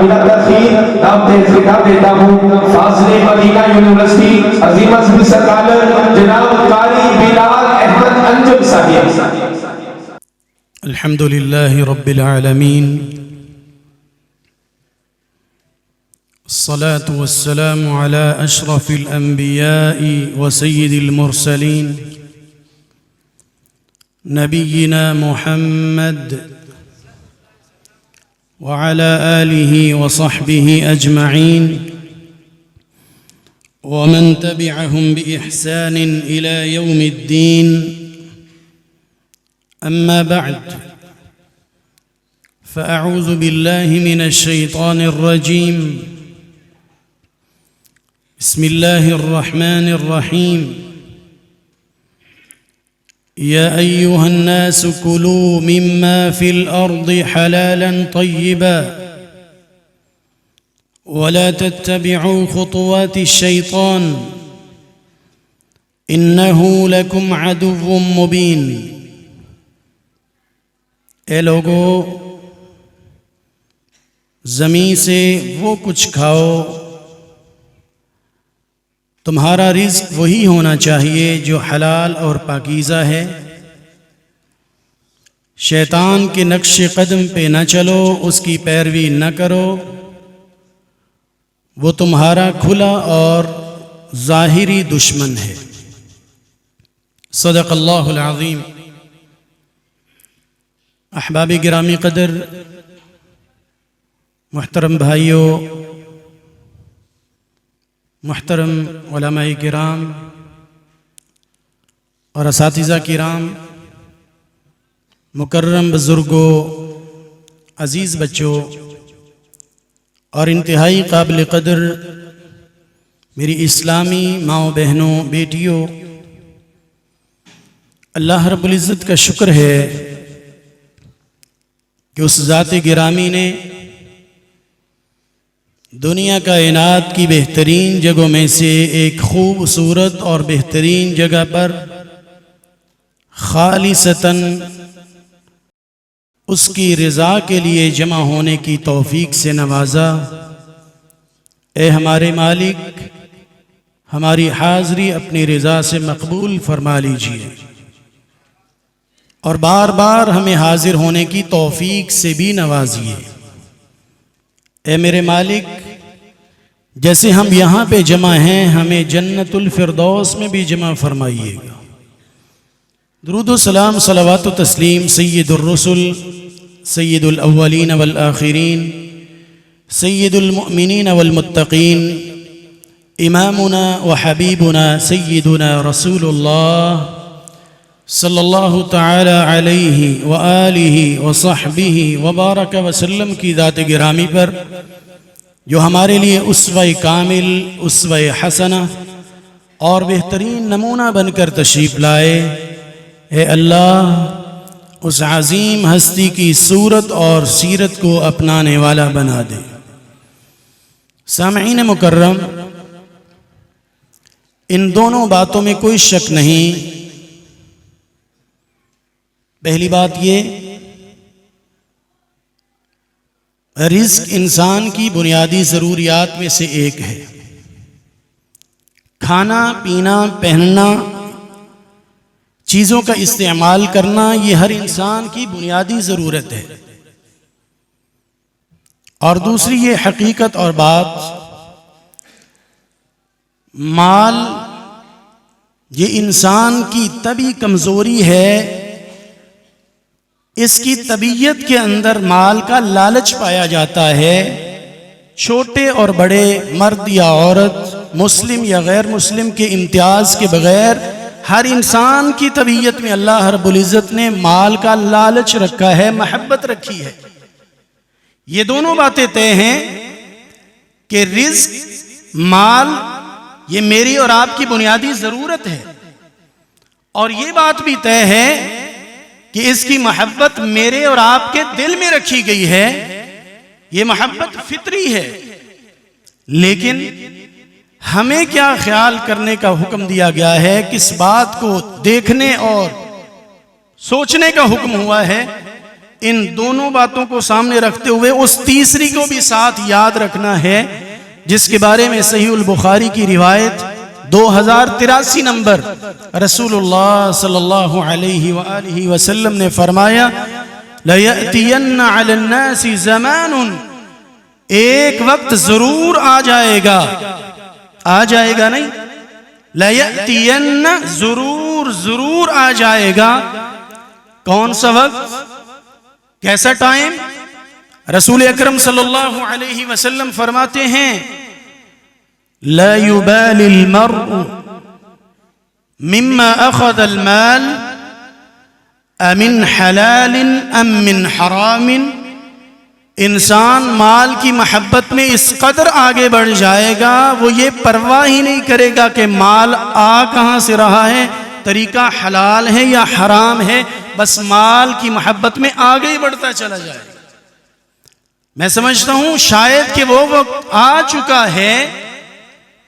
بلا تاخیر دعوت خطاب دیتا ہوں فاضل مدینہ یونیورسٹی عظیم سکالر جناب قاری بلال احمد انجم صاحب۔ الحمد لله رب العالمين، الصلاة والسلام على أشرف الأنبياء وسيد المرسلين نبينا محمد وعلى آله وصحبه أجمعين ومن تبعهم بإحسان إلى يوم الدين. أما بعد، فأعوذ بالله من الشيطان الرجيم. بسم الله الرحمن الرحيم. يا أيها الناس كلوا مما في الأرض حلالا طيبا ولا تتبعوا خطوات الشيطان إنه لكم عدو مبين. اے لوگو، زمین سے وہ کچھ کھاؤ، تمہارا رزق وہی ہونا چاہیے جو حلال اور پاکیزہ ہے. شیطان کے نقش قدم پہ نہ چلو، اس کی پیروی نہ کرو، وہ تمہارا کھلا اور ظاہری دشمن ہے. صدق اللہ العظیم. احباب گرامی قدر، محترم بھائیوں، محترم علماء کرام اور اساتذہ کرام، مکرم بزرگوں، عزیز بچوں اور انتہائی قابل قدر میری اسلامی ماؤں بہنوں بیٹیوں، اللہ رب العزت کا شکر ہے کہ اس ذات گرامی نے دنیا کائنات کی بہترین جگہوں میں سے ایک خوبصورت اور بہترین جگہ پر خالصتاً اس کی رضا کے لیے جمع ہونے کی توفیق سے نوازا. اے ہمارے مالک، ہماری حاضری اپنی رضا سے مقبول فرما لیجیے اور بار بار ہمیں حاضر ہونے کی توفیق سے بھی نوازیے. اے میرے مالک، جیسے ہم یہاں پہ جمع ہیں، ہمیں جنت الفردوس میں بھی جمع فرمائیے گا. درود و سلام، صلوات و تسلیم سید الرسل، سید الاولین والآخرین، سید المؤمنین والمتقین، امامنا وحبیبنا سیدنا رسول اللہ صلی اللہ تعالی علیہ وآلہ وصحبہ وبارک وسلم کی ذات گرامی پر، جو ہمارے لیے اسوہ کامل، اسوہ حسنہ اور بہترین نمونہ بن کر تشریف لائے. اے اللہ، اس عظیم ہستی کی صورت اور سیرت کو اپنانے والا بنا دے. سامعین مکرم، ان دونوں باتوں میں کوئی شک نہیں. پہلی بات یہ، رزق انسان کی بنیادی ضروریات میں سے ایک ہے. کھانا، پینا، پہننا، چیزوں کا استعمال کرنا، یہ ہر انسان کی بنیادی ضرورت ہے. اور دوسری یہ حقیقت اور بات، مال یہ انسان کی طبعی کمزوری ہے. اس کی طبیعت کے اندر مال کا لالچ پایا جاتا ہے. چھوٹے اور بڑے، مرد یا عورت، مسلم یا غیر مسلم کے امتیاز کے بغیر ہر انسان کی طبیعت میں اللہ رب العزت نے مال کا لالچ رکھا ہے، محبت رکھی ہے. یہ دونوں باتیں طے ہیں کہ رزق، مال، یہ میری اور آپ کی بنیادی ضرورت ہے. اور یہ بات بھی طے ہے کہ اس کی محبت میرے اور آپ کے دل میں رکھی گئی ہے. یہ محبت فطری ہے. لیکن ہمیں کیا خیال کرنے کا حکم دیا گیا ہے، کس بات کو دیکھنے اور سوچنے کا حکم ہوا ہے ان دونوں باتوں کو سامنے رکھتے ہوئے اس تیسری کو بھی ساتھ یاد رکھنا ہے، جس کے بارے میں صحیح البخاری کی روایت 2083 نمبر رسول اللہ صلی اللہ علیہ وآلہ وسلم نے فرمایا لَيَأْتِيَنَّ عَلَى النَّاسِ زَمَانٌ، ایک وقت ضرور آ جائے گا، آ جائے گا نہیں، لَيَأْتِيَنَّ ضرور آ جائے گا۔ کون سا وقت، کیسا ٹائم؟ رسول اکرم صلی اللہ علیہ وسلم فرماتے ہیں لا يبالي المرء مما اخذ المال امن حلال ام من حرام، انسان مال کی محبت میں اس قدر آگے بڑھ جائے گا وہ یہ پرواہ ہی نہیں کرے گا کہ مال آ کہاں سے رہا ہے، طریقہ حلال ہے یا حرام ہے، بس مال کی محبت میں آگے ہی بڑھتا چلا جائے۔ میں سمجھتا ہوں شاید کہ وہ وقت آ چکا ہے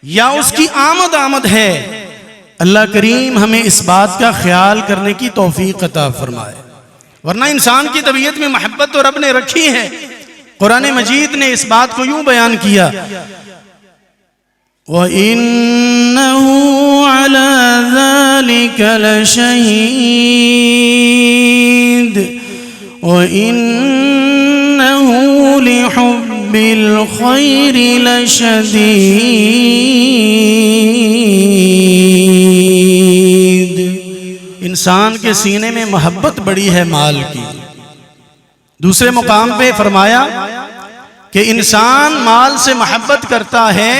یا اس کی آمد ہے۔ اللہ کریم ہمیں اس بات کا خیال کرنے کی توفیق عطا فرمائے، ورنہ انسان کی طبیعت میں محبت تو رب نے رکھی ہے۔ قرآن مجید نے اس بات کو یوں بیان کیا وَإِنَّهُ عَلَى ذَلِكَ لَشَهِيدٌ وَإِنَّهُ لِحُبِّ الْخَيْرِ لَشَدِيدٌ، انسان کے سینے میں محبت بڑی ہے مال کی۔ دوسرے مقام پہ فرمایا کہ انسان مال سے محبت کرتا ہے،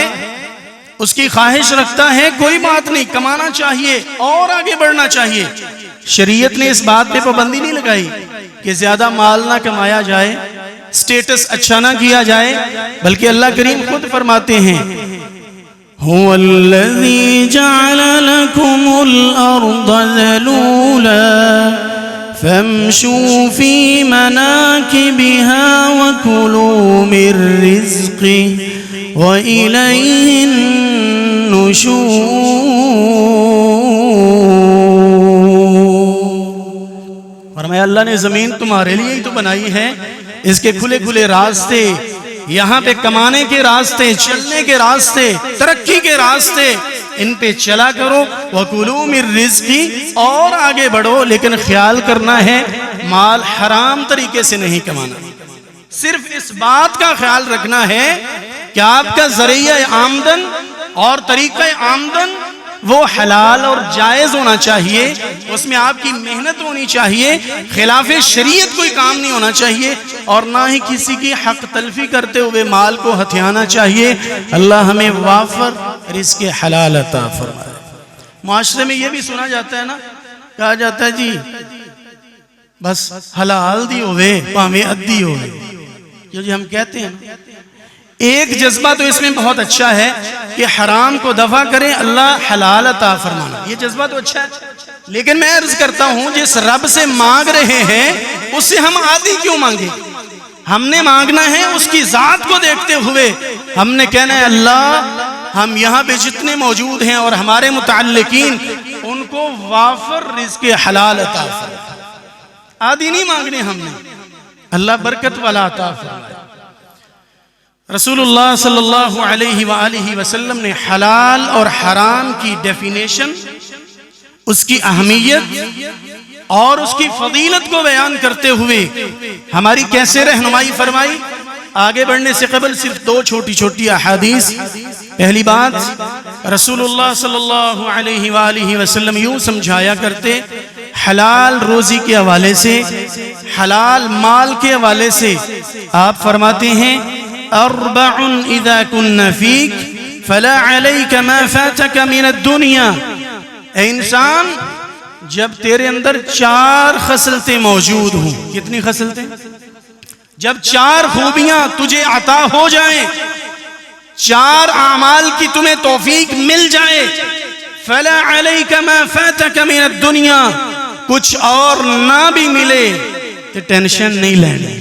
اس کی خواہش رکھتا ہے، کوئی بات نہیں، کمانا چاہیے اور آگے بڑھنا چاہیے۔ شریعت نے اس بات پہ پابندی نہیں لگائی کہ زیادہ مال نہ کمایا جائے، سٹیٹس اچھا نہ کیا جائے، بلکہ اللہ کریم خود فرماتے ہیں هو الذي جعل لكم الأرض ذلولا فامشوا في مناكبها وكلوا من رزقه وإليه النشور۔ فرمایا اللہ نے زمین تمہارے لیے ہی تو بنائی ہے، اس کے کھلے کھلے راستے، یہاں پہ کمانے کے راستے، چلنے کے راستے، ترقی کے راستے، ان پہ چلا کرو، وَكُلُوا مِن رِزْقِهِ، اور آگے بڑھو، لیکن خیال کرنا ہے مال حرام طریقے سے نہیں کمانا۔ صرف اس بات کا خیال رکھنا ہے کہ آپ کا ذریعہ آمدن اور طریقہ آمدن وہ حلال اور جائز ہونا چاہیے، اس میں آپ کی محنت ہونی چاہیے، خلاف شریعت کوئی کام نہیں ہونا چاہیے، اور نہ ہی کسی کی حق تلفی کرتے ہوئے مال کو ہتھیانا چاہیے۔ اللہ ہمیں وافر رزق حلال عطا فرمائے۔ معاشرے میں یہ بھی سنا جاتا ہے نا، کہا جاتا ہے جی بس حلال دی ہوئے پاویں ادھی ہوئے، جو جی ہم کہتے ہیں۔ ایک جذبہ تو اس میں بہت اچھا ہے کہ حرام کو دفع کریں، اللہ حلال عطا فرمانا، یہ جذبہ تو اچھا ہے، لیکن میں عرض کرتا ہوں جس رب سے مانگ رہے ہیں اس سے ہم آدھی کیوں مانگیں؟ ہم نے مانگنا ہے اس کی ذات کو دیکھتے ہوئے، ہم نے کہنا ہے اللہ ہم یہاں پہ جتنے موجود ہیں اور ہمارے متعلقین ان کو وافر رزق حلال عطا فرمائے، آدھی نہیں مانگنے ہم نے، اللہ برکت والا عطا فرمائے۔ رسول اللہ صلی اللہ علیہ وآلہ وسلم نے حلال اور حرام کی ڈیفینیشن، اس کی اہمیت اور اس کی فضیلت کو بیان کرتے ہوئے ہماری کیسے رہنمائی فرمائی؟ آگے بڑھنے سے قبل صرف دو چھوٹی چھوٹی احادیث۔ پہلی بات، رسول اللہ صلی اللہ علیہ وآلہ وسلم یوں سمجھایا کرتے حلال روزی کے حوالے سے، حلال مال کے حوالے سے، آپ فرماتے ہیں اربع اذا كن فيك فلا عليك ما فاتك من الدنيا، اے انسان جب تیرے اندر چار خصلتیں موجود ہوں، کتنی خصلتیں؟ جب چار خوبیاں تجھے عطا ہو جائیں، چار اعمال کی تمہیں توفیق مل جائے، فلا عليك ما فاتك من الدنيا، کچھ اور نہ بھی ملے تو ٹینشن نہیں لینی،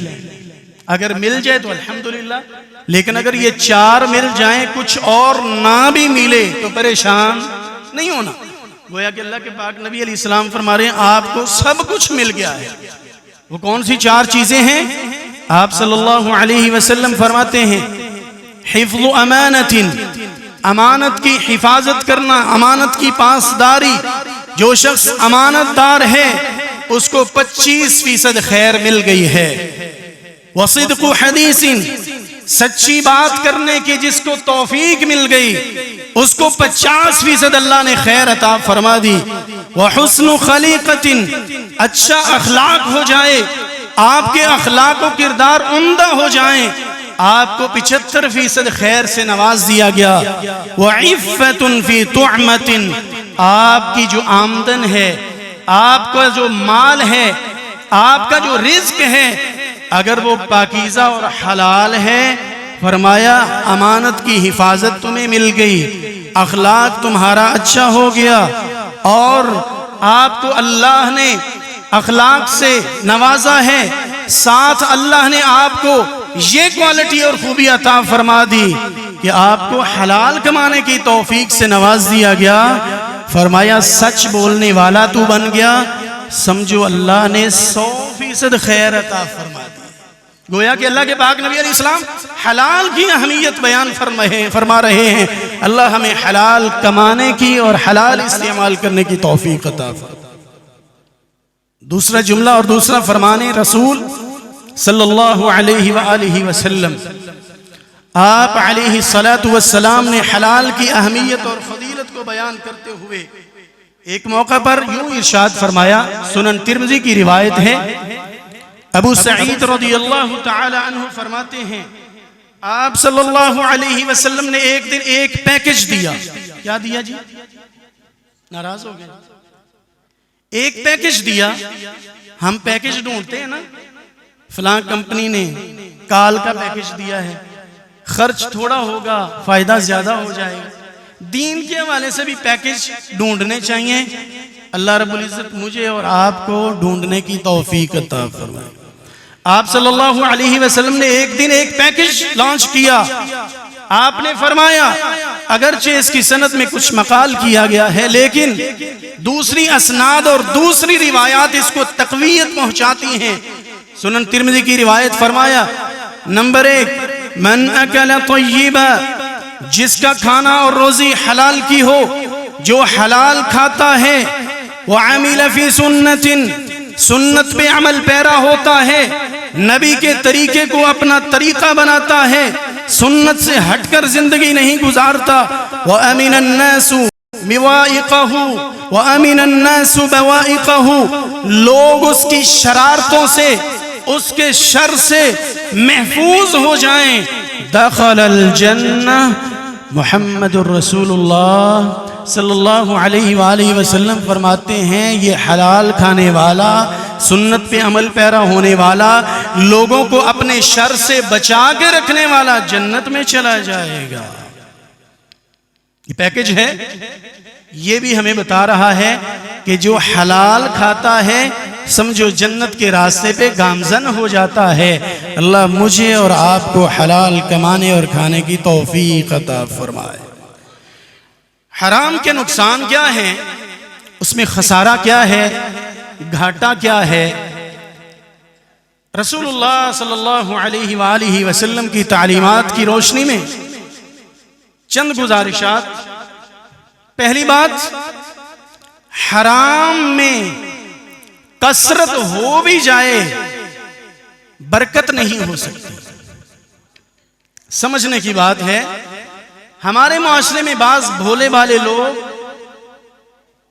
اگر مل جائے تو الحمدللہ، لیکن اگر یہ چار مل جائیں کچھ اور نہ بھی ملے تو پریشان نہیں ہونا۔ گویا کہ اللہ کے پاک نبی علیہ السلام فرما رہے ہیں آپ کو سب کچھ مل گیا ہے، وہ کون سی 4 چیزیں ہیں؟ آپ صلی اللہ علیہ وسلم فرماتے ہیں حفظ امانت، امانت کی حفاظت کرنا، امانت کی پاسداری. جو شخص امانت دار ہے اس کو 25% خیر مل گئی ہے. وصدق حدیث، سچی بات کرنے کی جس کو توفیق مل گئی اس کو 50% اللہ نے خیر عطا فرما دی. وحسن خلیقت، اچھا اخلاق ہو جائے، آپ کے اخلاق و کردار عمدہ ہو جائیں، آپ کو 75% خیر سے نواز دیا گیا. وعفت فی طعمت، آپ کی جو آمدن ہے، آپ کا جو مال ہے، آپ کا جو رزق ہے، اگر وہ پاکیزہ اور حلال ہے، فرمایا امانت کی حفاظت تمہیں مل گئی، اخلاق تمہارا اچھا ہو گیا، اور آپ کو اللہ نے اخلاق سے نوازا ہے، ساتھ اللہ نے آپ کو یہ کوالٹی اور خوبی عطا فرما دی کہ آپ کو حلال کمانے کی توفیق سے نواز دیا گیا. فرمایا سچ بولنے والا تو بن گیا، سمجھو اللہ نے 100% خیر عطا فرما دی. گویا کہ اللہ کے پاک نبی علیہ السلام حلال کی اہمیت بیان فرما رہے ہیں. اللہ ہمیں حلال کمانے کی اور حلال استعمال کرنے کی توفیق عطا فرما. دوسرا جملہ اور دوسرا فرمان رسول صلی اللہ علیہ وآلہ وسلم، آپ علیہ السلام نے حلال کی اہمیت اور فضیلت کو بیان کرتے ہوئے ایک موقع پر یوں ارشاد فرمایا. سنن ترمذی کی روایت ہے، ابو سعید رضی اللہ تعالی عنہ فرماتے ہیں آپ صلی اللہ علیہ وسلم نے ایک دن ایک پیکج دیا. کیا دیا جی؟ ناراض ہو گئے؟ ایک پیکج دیا. ہم پیکج ڈھونڈتے ہیں نا، فلاں کمپنی نے کال کا پیکج دیا ہے، خرچ تھوڑا ہوگا فائدہ زیادہ ہو جائے گا. دین کے حوالے سے بھی پیکج ڈھونڈنے چاہیے. اللہ رب العزت مجھے اور آپ کو ڈھونڈنے کی توفیق عطا فرمائے. آپ صلی اللہ علیہ وسلم نے ایک دن ایک پیکج لانچ کیا. آپ نے فرمایا اگرچہ اس کی سند میں کچھ مقال کیا گیا ہے، لیکن دوسری اسناد اور دوسری روایات اس کو تقویت پہنچاتی ہیں. سنن ترمذی کی روایت فرمایا نمبر 1، من اکل طیبا، جس کا کھانا اور روزی حلال کی ہو، جو حلال کھاتا ہے، وعمل فی سنت، سنت پہ عمل پیرا ہوتا ہے، نبی کے طریقے کو اپنا طریقہ بناتا ہے، سنت سے ہٹ کر زندگی نہیں گزارتا. وَأَمِنَ النَّاسُ بِوَائِقَهُ وَأَمِنَ النَّاسُ بَوَائِقَهُ، لوگ اس کی شرارتوں سے، اس کے شر سے محفوظ ہو جائیں. دخل الجنہ، محمد الرسول اللہ صلی اللہ علیہ وآلہ وسلم فرماتے ہیں یہ حلال کھانے والا، سنت پہ عمل پیرا ہونے والا، لوگوں کو اپنے شر سے بچا کے رکھنے والا جنت میں چلا جائے گا. یہ پیکج ہے، یہ بھی ہمیں بتا رہا ہے کہ جو حلال کھاتا ہے سمجھو جنت کے راستے پہ گامزن ہو جاتا ہے. اللہ مجھے اور آپ کو حلال کمانے اور کھانے کی توفیق عطا فرمائے. حرام کے نقصان کیا ہیں، اس میں خسارہ کیا ہے، گھاٹا کیا ہے؟ رسول اللہ صلی اللہ علیہ وآلہ وسلم کی تعلیمات کی روشنی میں چند گزارشات. پہلی بات، حرام میں کثرت ہو بھی جائے برکت نہیں ہو سکتی. سمجھنے کی بات ہے، ہمارے معاشرے میں بعض بھولے بھالے لوگ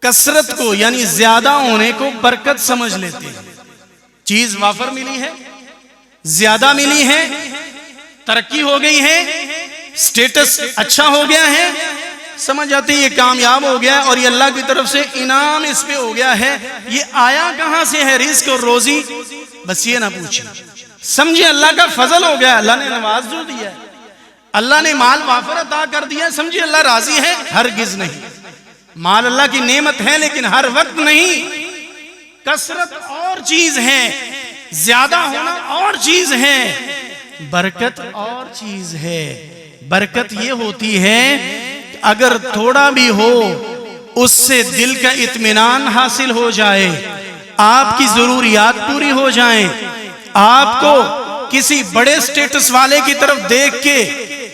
کثرت کو یعنی زیادہ ہونے کو برکت سمجھ لیتے ہیں. چیز وافر ملی ہے، زیادہ ملی ہے، ترقی ہو گئی ہے، سٹیٹس اچھا ہو گیا ہے، سمجھ جاتے ہیں یہ کامیاب ہو گیا ہے اور یہ اللہ کی طرف سے انعام اس پہ ہو گیا ہے. یہ آیا کہاں سے ہے رزق اور روزی؟ بس یہ نہ پوچھیں، سمجھے اللہ کا فضل ہو گیا، اللہ نے نواز جو دیا ہے، اللہ نے مال وافر عطا کر دیا، سمجھے اللہ راضی ہے؟ ہرگز نہیں. مال اللہ کی نعمت ہے لیکن ہر وقت نہیں. کثرت اور چیز ہے، زیادہ ہونا اور چیز ہے، برکت اور چیز ہے. برکت یہ ہوتی ہے اگر تھوڑا بھی ہو اس سے دل کا اطمینان حاصل ہو جائے، آپ کی ضروریات پوری ہو جائیں، آپ کو کسی بڑے سٹیٹس والے کی طرف دیکھ کے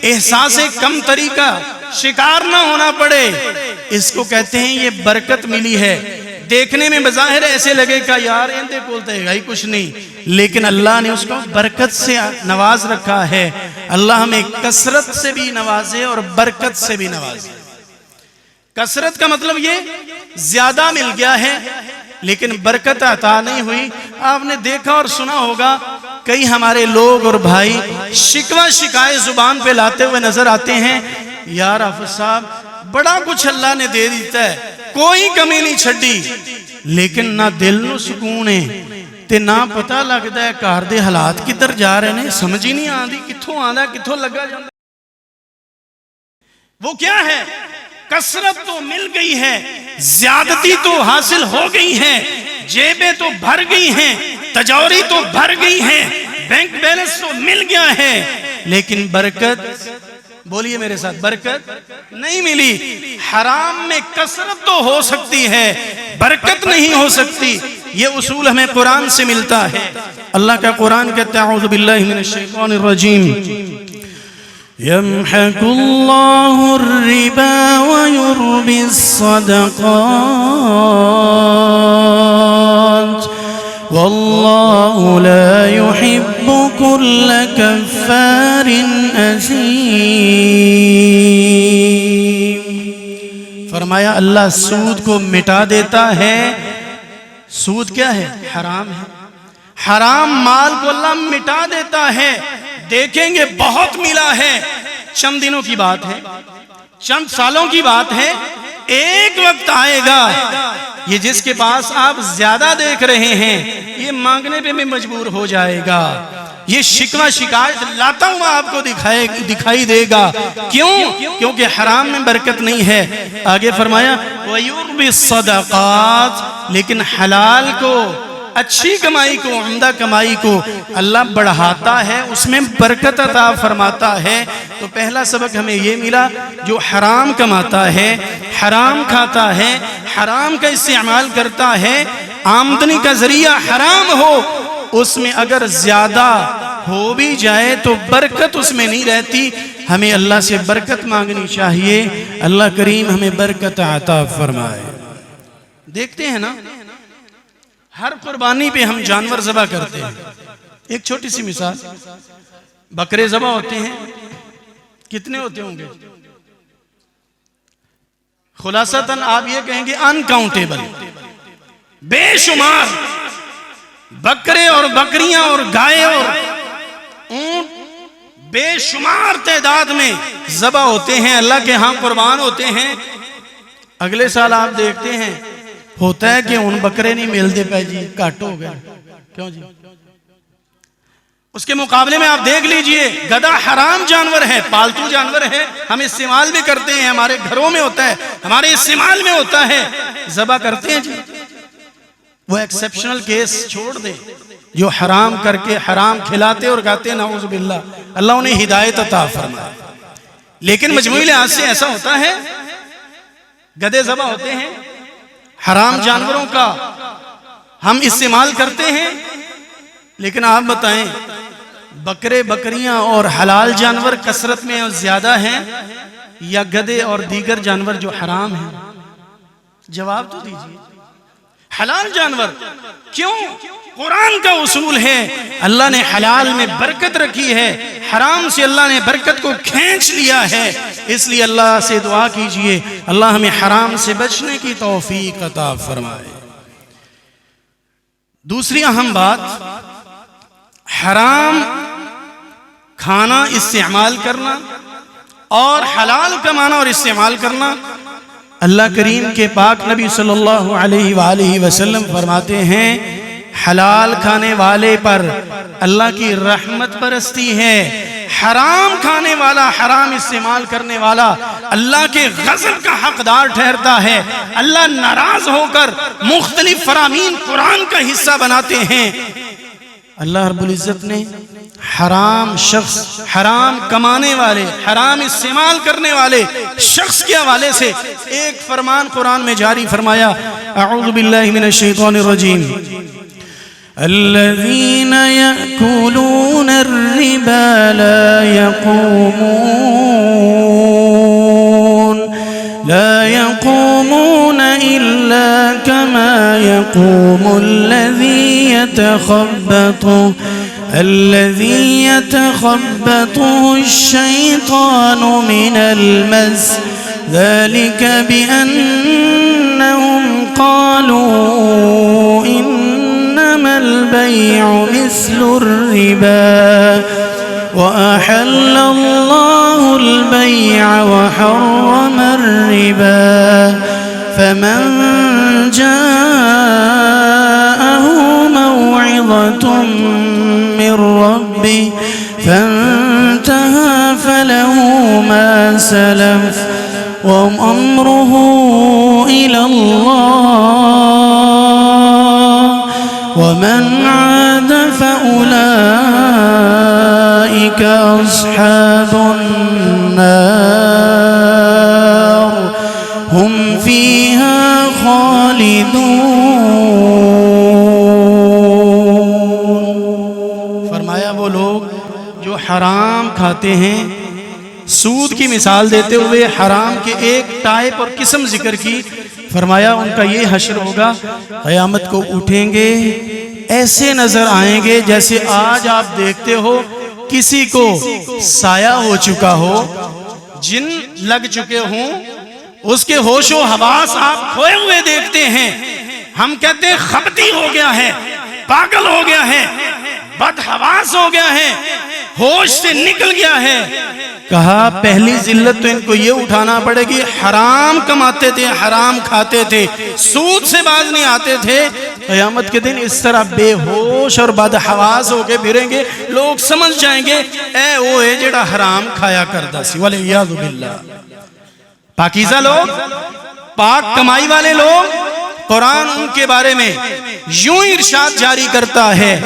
احساس کمتری کا شکار نہ ہونا پڑے، اس کو کہتے ہیں یہ برکت ملی ہے۔ دیکھنے میں بظاہر ایسے لگے کہ یار اندے کولتے ہی کچھ نہیں، لیکن اللہ نے اس کو برکت سے نواز رکھا ہے۔ اللہ ہمیں کثرت سے بھی نوازے اور برکت سے بھی نوازے۔ کثرت کا مطلب یہ زیادہ مل گیا ہے لیکن برکت عطا نہیں ہوئی۔ آپ نے دیکھا اور سنا ہوگا کئی ہمارے لوگ اور بھائی شکوہ شکایت زبان پہ لاتے ہوئے نظر آتے ہیں، یار حافظ صاحب بڑا کچھ اللہ نے دے دیتا ہے، کوئی کمی نہیں چھڈی، لیکن نہ دل نو سکون ہے تے نہ پتہ لگتا ہے کار دے حالات کدھر جا رہے ہیں، سمجھ ہی نہیں آندی کتھوں آندا کتھوں لگا جاندا۔ وہ کیا ہے؟ کثرت تو مل گئی ہے، زیادتی تو حاصل ہو گئی ہے، جیبیں تو بھر گئی ہیں، تجوری تو بھر گئی ہیں، بینک بیلنس تو مل گیا ہے، لیکن برکت، بولیے میرے ساتھ، برکت نہیں ملی۔ حرام میں کثرت تو ہو سکتی ہے، برکت نہیں ہو سکتی۔ یہ اصول ہمیں قرآن سے ملتا ہے۔ اللہ کا قرآن کہتا ہے اعوذ باللہ من الشیطان الرجیم يمحق الله الربا ويربي الصدقات والله لا يحب كل كفار أثيم۔ فرمایا اللہ سود کو مٹا دیتا ہے۔ سود کیا ہے؟ حرام ہے۔ حرام مال کو اللہ مٹا دیتا ہے۔ دیکھیں گے بہت ملا ہے، چند دنوں کی بات ہے، چند سالوں کی بات ہے، ایک وقت آئے گا یہ جس کے پاس آپ زیادہ دیکھ رہے ہیں یہ مانگنے پہ بھی مجبور ہو جائے گا، یہ شکوہ شکایت لاتا ہوں آپ کو دکھائی دے گا۔ کیوں؟ کیونکہ حرام میں برکت نہیں ہے۔ آگے فرمایا وَيُرْبِ الصَّدَقَاتِ، لیکن حلال کو، اچھی کمائی کو، عمدہ کمائی کو اللہ بڑھاتا ہے، اس میں برکت عطا فرماتا ہے۔ تو پہلا سبق ہمیں یہ ملا، جو حرام کماتا ہے، حرام کھاتا ہے، حرام کا استعمال کرتا ہے، آمدنی کا ذریعہ حرام ہو، اس میں اگر زیادہ ہو بھی جائے تو برکت اس میں نہیں رہتی۔ ہمیں اللہ سے برکت مانگنی چاہیے، اللہ کریم ہمیں برکت عطا فرمائے۔ دیکھتے ہیں نا، ہر قربانی پہ ہم جانور ذبح کرتے ہیں۔ ایک چھوٹی سی مثال، بکرے ذبح ہوتے ہیں، کتنے ہوتے ہوں گے؟ خلاصتاً آپ یہ کہیں گے انکاؤنٹیبل، بے شمار بکرے اور بکریاں اور گائے اور اونٹ بے شمار تعداد میں ذبح ہوتے ہیں، اللہ کے ہاں قربان ہوتے ہیں۔ اگلے سال آپ دیکھتے ہیں ہوتا ہے کہ ان بکرے نہیں ملتے پہ جی، کٹ ہو گئے، کیوں جی؟ اس کے مقابلے میں آپ دیکھ لیجئے گدھا حرام جانور ہے، پالتو جانور ہے، ہم استعمال بھی کرتے ہیں، ہمارے گھروں میں ہوتا ہے، ہمارے استعمال میں ہوتا ہے، ذبح کرتے ہیں جی۔ وہ ایکسپشنل کیس چھوڑ دے جو حرام کر کے حرام کھلاتے اور کھاتے، نعوذ باللہ، اللہ انہیں ہدایت عطا فرمائے۔ لیکن مجموعی لحاظ سے ایسا ہوتا ہے، گدھے ذبح ہوتے ہیں، حرام جانوروں کا ہم استعمال کرتے ہیں، لیکن آپ بتائیں بکرے بکریاں اور حلال جانور کثرت میں زیادہ ہیں یا گدھے اور دیگر جانور جو حرام ہیں؟ جواب تو دیجئے۔ حلال جانور، کیوں؟ قرآن کا اصول ہے، اللہ نے حلال میں برکت رکھی ہے، حرام سے اللہ نے برکت کو کھینچ لیا ہے۔ اس لیے اللہ سے دعا کیجئے اللہ ہمیں حرام سے بچنے کی توفیق عطا فرمائے۔ دوسری اہم بات، حرام کھانا، استعمال کرنا اور حلال کمانا اور استعمال کرنا، اللہ کریم کے پاک نبی صلی اللہ علیہ وآلہ وسلم فرماتے ہیں حلال کھانے والے پر اللہ کی رحمت برستی ہے، حرام کھانے والا، حرام استعمال کرنے والا اللہ کے غضب کا حقدار ٹھہرتا ہے۔ اللہ ناراض ہو کر مختلف فرامین قرآن کا حصہ بناتے ہیں۔ اللہ رب العزت نے حرام شخص، حرام کمانے والے، حرام استعمال کرنے والے شخص کے حوالے سے ایک فرمان قرآن میں جاری فرمایا، اعوذ باللہ من الشیطان الرجیم، الذین یأکلون الربا لا يقومون إلا كما يقوم الذي يتخبطه الشيطان من المس، ذلك بأنهم قالوا إنما البيع مثل الربا وأحل الله البيع وحرم الربا، فمن جاءه موعظة من ربه فانتهى فله ما سلف وأمره إلى الله ومن عاد فأولئك أصحاب النار هم فيها خالدون۔ فرمایا وہ لوگ جو حرام کھاتے ہیں، سود کی مثال دیتے ہوئے حرام کے ایک ٹائپ اور قسم ذکر کی، فرمایا ان کا یہ حشر ہوگا، قیامت کو اٹھیں گے، ایسے نظر آئیں گے جیسے آج آپ دیکھتے ہو کسی کو سایہ ہو چکا ہو، جن لگ چکے ہوں، اس کے ہوش و حواس آپ کھوئے ہوئے دیکھتے ہیں، ہم کہتے ہیں خبتی ہو گیا ہے، پاگل ہو گیا ہے، بدحواس ہو گیا ہے، ہوش سے نکل گیا ہے۔ کہا پہلی ذلت تو ان کو یہ اٹھانا پڑے گی، حرام کماتے تھے، حرام کھاتے تھے، سود سے باز نہیں آتے تھے، قیامت کے دن اس طرح بے ہوش اور بدحواس ہو کے پھریں گے، لوگ سمجھ جائیں گے اے وہ ہے جڑا حرام کھایا کرتا سی، والعیاذ باللہ۔ پاکیزہ لوگ، پاک کمائی والے لوگ، قرآن ان کے بارے میں یوں ارشاد جاری کرتا ہے،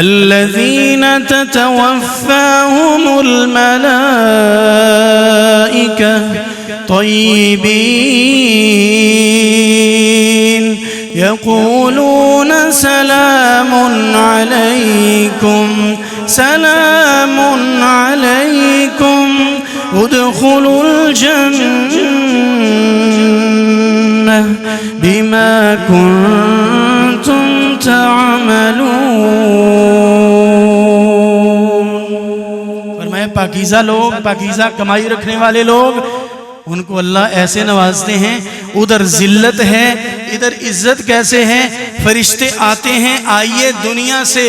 الذین تتوفاہم الملائکہ طیبین یقولون سلام علیکم سلام علیکم ادخلوا الجنہ بما کنتم تعملون۔ فرمایا پاکیزہ لوگ، پاکیزہ کمائی رکھنے والے لوگ، ان کو اللہ ایسے نوازتے ہیں، ادھر ذلت ہے، ادھر عزت کیسے ہے، فرشتے آتے ہیں، آئیے دنیا سے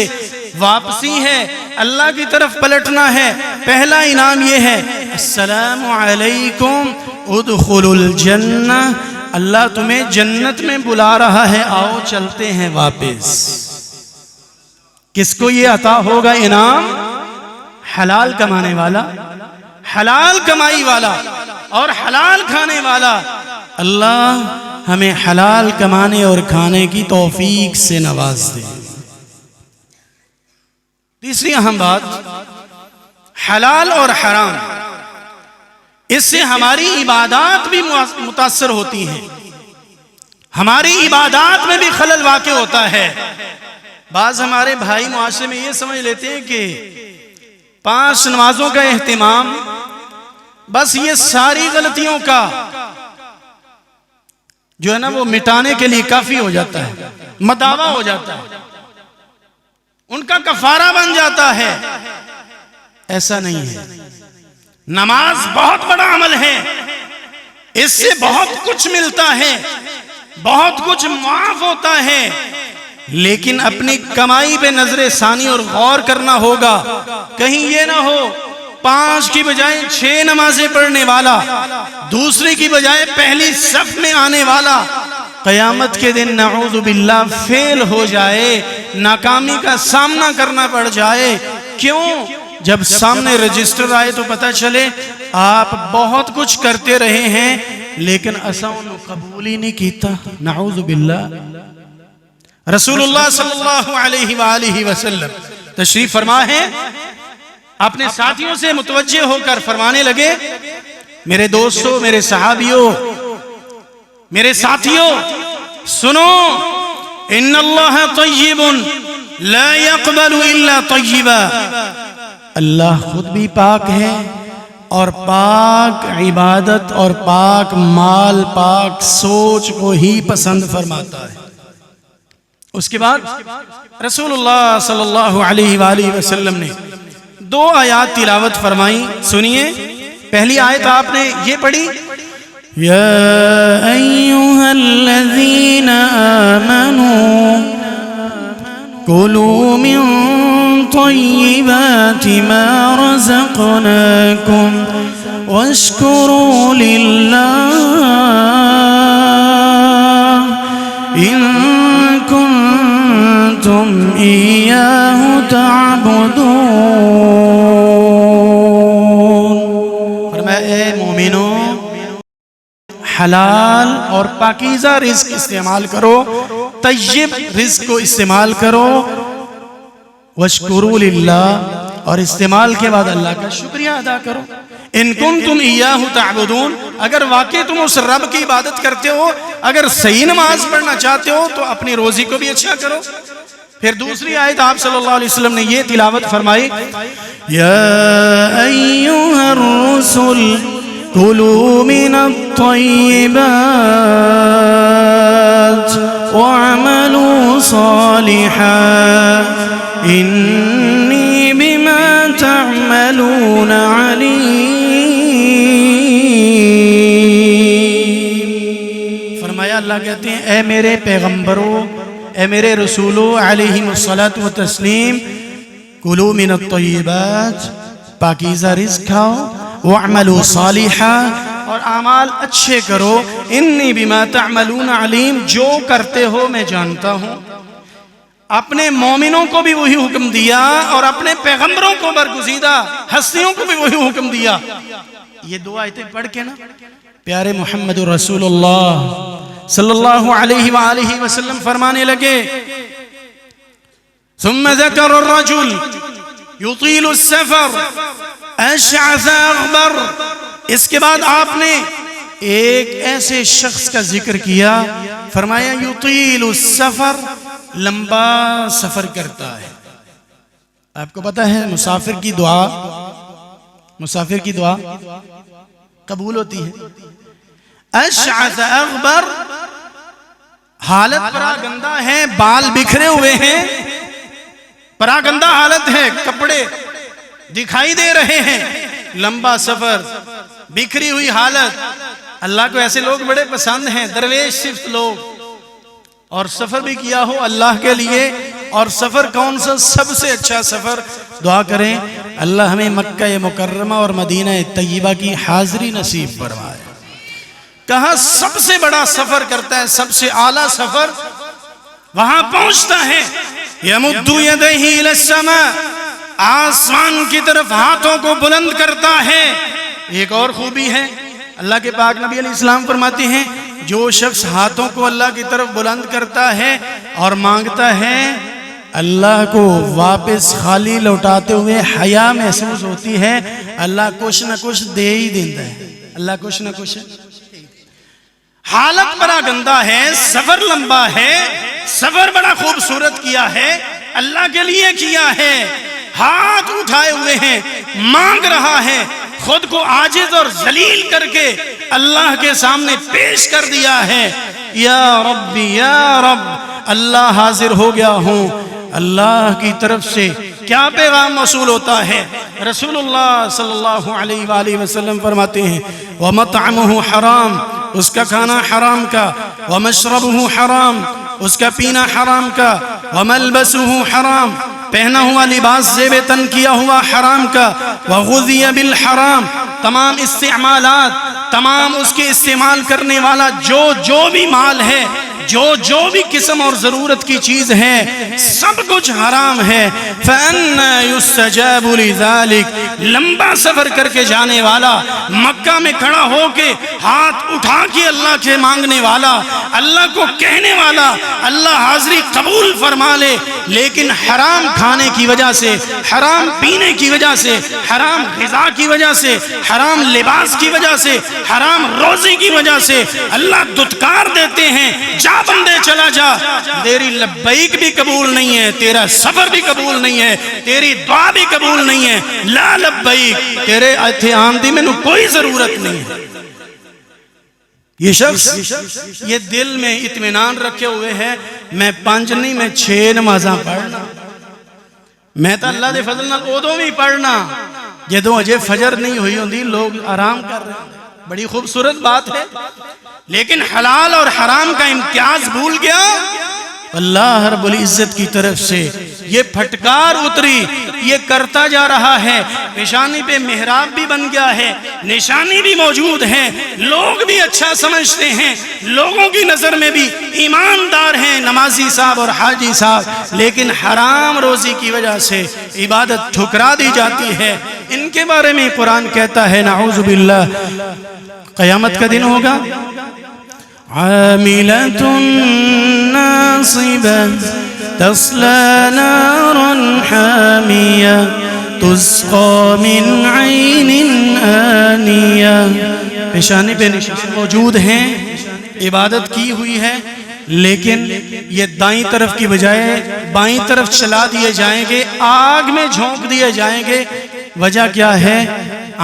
واپسی ہے، اللہ کی طرف پلٹنا ہے، پہلا انعام یہ ہے السلام علیکم ادخلوا الجنہ، اللہ تمہیں جنت میں بلا رہا ہے، آؤ چلتے ہیں واپس۔ کس کو یہ عطا ہوگا انعام؟ حلال کمانے والا، حلال کمائی والا اور حلال کھانے والا۔ اللہ ہمیں حلال کمانے اور کھانے کی توفیق سے نواز دے۔ تیسری اہم بات، حلال اور حرام، اس سے ہماری عبادات بھی متاثر ہوتی ہیں، ہماری عبادات میں بھی خلل واقع ہوتا ہے۔ بعض ہمارے بھائی معاشرے میں یہ سمجھ لیتے ہیں کہ 5 نمازوں کا اہتمام بس یہ ساری غلطیوں کا جو ہے نا وہ مٹانے کے لیے کافی ہو جاتا ہے، مداوا ہو جاتا ہے، ان کا کفارہ بن جاتا ہے۔ ایسا نہیں ہے، نماز بہت بڑا عمل ہے، اس سے بہت کچھ ملتا ہے، بہت کچھ معاف ہوتا ہے، لیکن اپنی کمائی پہ نظر ثانی اور غور کرنا ہوگا، کہیں یہ نہ ہو 5 کی بجائے 6 نمازیں پڑھنے والا، دوسری کی بجائے پہلی صف میں آنے والا، قیامت کے دن نعوذ باللہ فیل ہو جائے، ناکامی کا سامنا کرنا پڑ جائے۔ کیوں؟ جب سامنے رجسٹر آئے تو پتہ چلے آپ بہت کچھ کرتے رہے ہیں لیکن اساں انہوں قبول ہی نہیں کیتا، نعوذ باللہ۔ رسول اللہ صلی اللہ علیہ وآلہ وسلم تشریف فرما ہے اپنے ساتھیوں سے متوجہ ہو کر فرمانے لگے میرے دوستوں، میرے صحابیوں، میرے ساتھیوں، سنو، ان اللہ طیب لا يقبل الا طیبا، اللہ خود بھی پاک ہے اور پاک عبادت اور پاک مال، پاک سوچ کو ہی پسند فرماتا ہے۔ اس کے بعد رسول اللہ صلی اللہ علیہ وآلہ وسلم نے 2 آیات تلاوت فرمائی، سنیے۔ پہلی آیت آپ نے یہ پڑھی، یا ایھا الذین آمنوا کلوا من طیبات ما رزقناکم واشکروا للہ ان کنتم ایاہ تعبدون۔ فرمایا اے مومنوں، حلال اور پاکیزہ رزق استعمال کرو، طیب رزق کو استعمال کرو، واشکروا للہ، اور استعمال کے بعد اللہ کا شکریہ ادا کرو۔ ان کنتم ایاہ تعبدون، اگر واقعی تم اس رب کی عبادت کرتے ہو، اگر صحیح نماز پڑھنا چاہتے ہو تو اپنی روزی کو بھی اچھا کرو۔ پھر دوسری آیت آپ صلی اللہ علیہ وسلم نے یہ تلاوت فرمائی، یا ایھا الرسل کلوا من الطیبات واعملوا صالحا انی بما تعملون علیم۔ فرمایا اللہ کہتے ہیں اے میرے پیغمبروں، اے میرے رسولوں علیہم الصلاۃ والتسلیم، کلوا من الطیبات، پاکیزہ رزق کھاؤ، وَاعْمَلُوا صَالِحًا، اور اعمال اچھے کرو، انی بما تعملون علیم، جو کرتے ہو میں جانتا ہوں۔ اپنے مومنوں کو بھی وہی حکم دیا اور اپنے پیغمبروں کو، برگزیدہ ہستیوں کو بھی وہی حکم دیا۔ یہ 2 آیتیں پڑھ کے نا پیارے محمد رسول اللہ صلی اللہ علیہ وآلہ وسلم فرمانے لگے، ثم ذکر الرجل یطیل السفر اشعث اغبر، اس کے بعد آپ نے ایک ایسے شخص کا ذکر کیا، فرمایا یطیل السفر، لمبا سفر کرتا ہے۔ آپ کو پتا ہے مسافر کی دعا قبول ہوتی ہے۔ اشعث اغبر، حالت پراگندہ ہے، بال بکھرے ہوئے ہیں، پراگندہ حالت ہے، کپڑے دکھائی دے رہے ہیں، لمبا سفر، بکھری ہوئی حالت۔ اللہ کو ایسے لوگ بڑے پسند ہیں، درویش صفت لوگ، اور سفر بھی کیا ہو اللہ کے لیے۔ اور سفر کون سا؟ سب سے اچھا سفر، دعا کریں اللہ ہمیں مکہ مکرمہ اور مدینہ طیبہ کی حاضری نصیب فرمائے۔ کہاں سب سے بڑا سفر کرتا ہے، سب سے اعلیٰ سفر وہاں پہنچتا ہے، یمد یدیہ الی السماء، آسمان کی طرف ہاتھوں کو بلند کرتا ہے۔ ایک اور خوبی ہے، اللہ کے پاک نبی علیہ السلام فرماتے ہیں جو شخص ہاتھوں کو اللہ کی طرف بلند کرتا ہے اور مانگتا ہے، اللہ کو واپس خالی لوٹاتے ہوئے حیا محسوس ہوتی ہے، اللہ کچھ نہ کچھ دے ہی دیتا ہے، اللہ کچھ نہ کچھ۔ حالت بڑا گندہ ہے، سفر لمبا ہے، سفر بڑا خوبصورت کیا ہے، اللہ کے لیے کیا ہے، ہاتھ اٹھائے ہوئے ہیں، مانگ رہا ہے، خود کو عاجز اور ذلیل کر کے اللہ کے سامنے پیش کر دیا ہے، یا ربی یا رب، اللہ حاضر ہو گیا ہوں۔ اللہ کی طرف سے کیا پیغام موصول ہوتا ہے؟ رسول اللہ صلی اللہ علیہ وآلہ وسلم فرماتے ہیں وَمَطْعَمُهُ حرام، اس کا کھانا حرام کا، وَمَشْرَبُهُ حرام، اس کا پینا حرام کا، وَمَلْبَسُهُ حرام، پہنا ہوا لباس زیب تن کیا ہوا حرام کا، وَغُذِيَ بِالْحَرام، تمام استعمالات، تمام اس کے استعمال کرنے والا جو بھی مال ہے جو بھی قسم اور ضرورت کی چیز ہے سب کچھ حرام ہے. فَأَنَّا يُسْتَجَابُ لِذَلِكَ لمبا سفر کر کے جانے والا, مکہ میں کھڑا ہو کے ہاتھ اٹھا کے اللہ کے مانگنے والا, اللہ کو کہنے والا اللہ حاضری قبول فرما لے, لیکن حرام کھانے کی وجہ سے, حرام پینے کی وجہ سے, حرام غذا کی وجہ سے, حرام لباس کی وجہ سے, حرام روزی کی وجہ سے اللہ دتکار دیتے ہیں, جا بندے چلا جا, تیری لبیک بھی قبول نہیں ہے, تیرا سفر بھی قبول نہیں ہے, تیری دعا بھی قبول نہیں ہے, لا لبیک, تیرے ایتھے آمدی میں کوئی ضرورت نہیں ہے. یہ شخص یہ دل میں اطمینان رکھے ہوئے ہے, میں 5 نہیں میں 6 نمازاں پڑھنا, میں تو اللہ دے فضل نال اودوں بھی پڑھنا جدوں اجے فجر نہیں ہوئی ہوندی, لوگ آرام کر رہے ہیں. بڑی خوبصورت بات ہے, لیکن حلال اور حرام کا امتیاز بھول گیا. اللہ رب العزت کی طرف سے یہ پھٹکار اتری, یہ کرتا جا رہا ہے. پیشانی پہ محراب بھی بن گیا ہے, نشانی بھی موجود ہے, لوگ بھی اچھا سمجھتے ہیں, لوگوں کی نظر میں بھی ایماندار ہیں نمازی صاحب اور حاجی صاحب, لیکن حرام روزی کی وجہ سے عبادت ٹھکرا دی جاتی ہے. ان کے بارے میں قرآن کہتا ہے نعوذ باللہ, قیامت کا دن ہوگا, عاملۃ ناصبۃ تصلی نارا حامیہ تسقی من عین آنیہ. پیشانی پہ نشان موجود ہیں, عبادت کی ہوئی ہے, لیکن یہ دائیں طرف کی بجائے بائیں طرف چلا دیے جائیں گے, آگ میں جھونک دیے جائیں گے. وجہ کیا ہے؟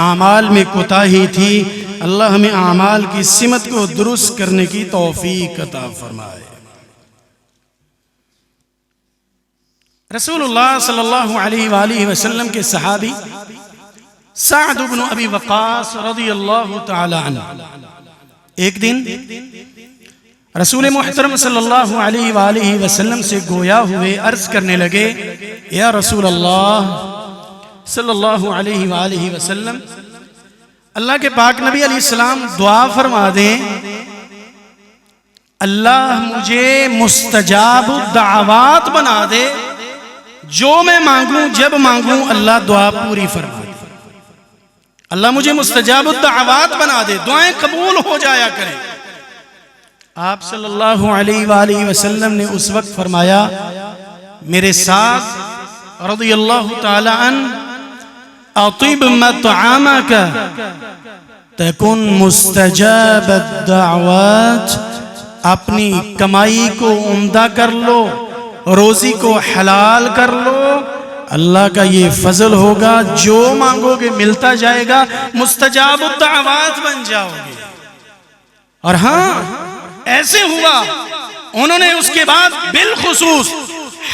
اعمال میں کوتاہی تھی. اللہ ہمیں اعمال کی سمت کو درست کرنے کی توفیق عطا فرمائے. رسول اللہ صلی اللہ علیہ وآلہ وسلم کے صحابی سعد بن ابی وقاص رضی اللہ تعالی عنہ ایک دن رسول محترم صلی اللہ علیہ وآلہ وسلم سے گویا ہوئے عرض کرنے لگے, یا رسول اللہ صلی اللہ علیہ وآلہ وسلم, اللہ کے پاک نبی علیہ السلام دعا فرما دیں, اللہ مجھے مستجاب الدعوات بنا دے, جو میں مانگوں جب مانگوں اللہ دعا پوری فرما دے. اللہ مجھے مستجاب الدعوات بنا دے, دعائیں قبول ہو جایا کریں. آپ صلی اللہ علیہ وآلہ وسلم نے اس وقت فرمایا, میرے ساتھ رضی اللہ تعالی عنہ, اطب مطعمک تکن مستجاب الدعوات, اپنی کمائی کو عمدہ کر لو, روزی کو حلال کر لو, اللہ کا یہ فضل ہوگا, جو مانگو گے ملتا جائے گا, مستجاب الدعوات بن جاؤ گے. اور ہاں ایسے ہوا, انہوں نے اس کے بعد بالخصوص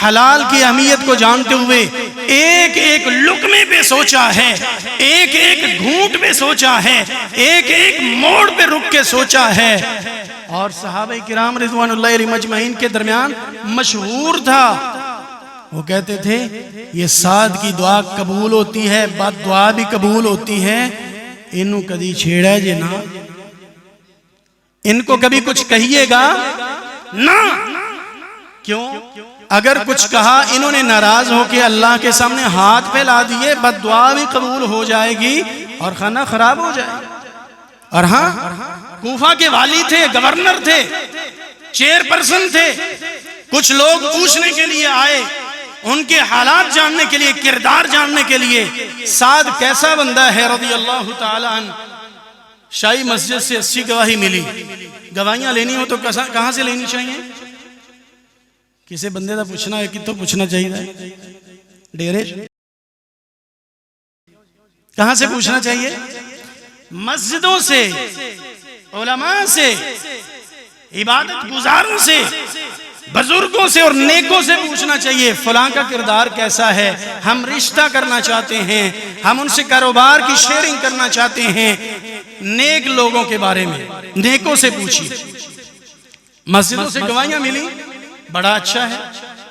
حلال کی اہمیت کو جانتے ہوئے ایک ایک لقمے پہ سوچا ہے, ایک ایک گھونٹ پہ سوچا ہے, ایک ایک موڑ پہ رک کے سوچا ہے. اور صحابہ کرام رضوان اللہ علیہم اجمعین کے درمیان مشہور تھا, وہ کہتے تھے یہ سعد کی دعا قبول ہوتی ہے, بد دعا بھی قبول ہوتی ہے, انہوں کدی چھیڑا جے نا, ان کو کبھی کچھ کہیے گا نا. کیوں؟ اگر کچھ کہا انہوں نے ناراض ہو کے اللہ کے سامنے ہاتھ پھیلا دیے, بد دعا بھی قبول ہو جائے گی اور کھانا خراب ہو جائے گا. اور ہاں کوفہ کے والی تھے, گورنر تھے, چیئر پرسن تھے. کچھ لوگ پوچھنے کے لیے آئے, ان کے حالات جاننے کے لیے, کردار جاننے کے لیے, سعد کیسا بندہ ہے رضی اللہ تعالی عنہ. شاہی مسجد سے 80 گواہی ملی. گواہیاں لینی ہو تو کہاں سے لینی چاہیے؟ کسی بندے دا پوچھنا ہے کہ تو پوچھنا چاہیے, ڈیرے کہاں سے پوچھنا چاہیے؟ مسجدوں سے, علماء سے, عبادت گزاروں سے, بزرگوں سے اور نیکوں سے پوچھنا چاہیے. فلاں کا کردار کیسا ہے, ہم رشتہ کرنا چاہتے ہیں, ہم ان سے کاروبار کی شیئرنگ کرنا چاہتے ہیں. نیک لوگوں کے بارے میں نیکوں سے پوچھیے. مسجدوں سے گواہیاں ملی, بڑا اچھا ہے,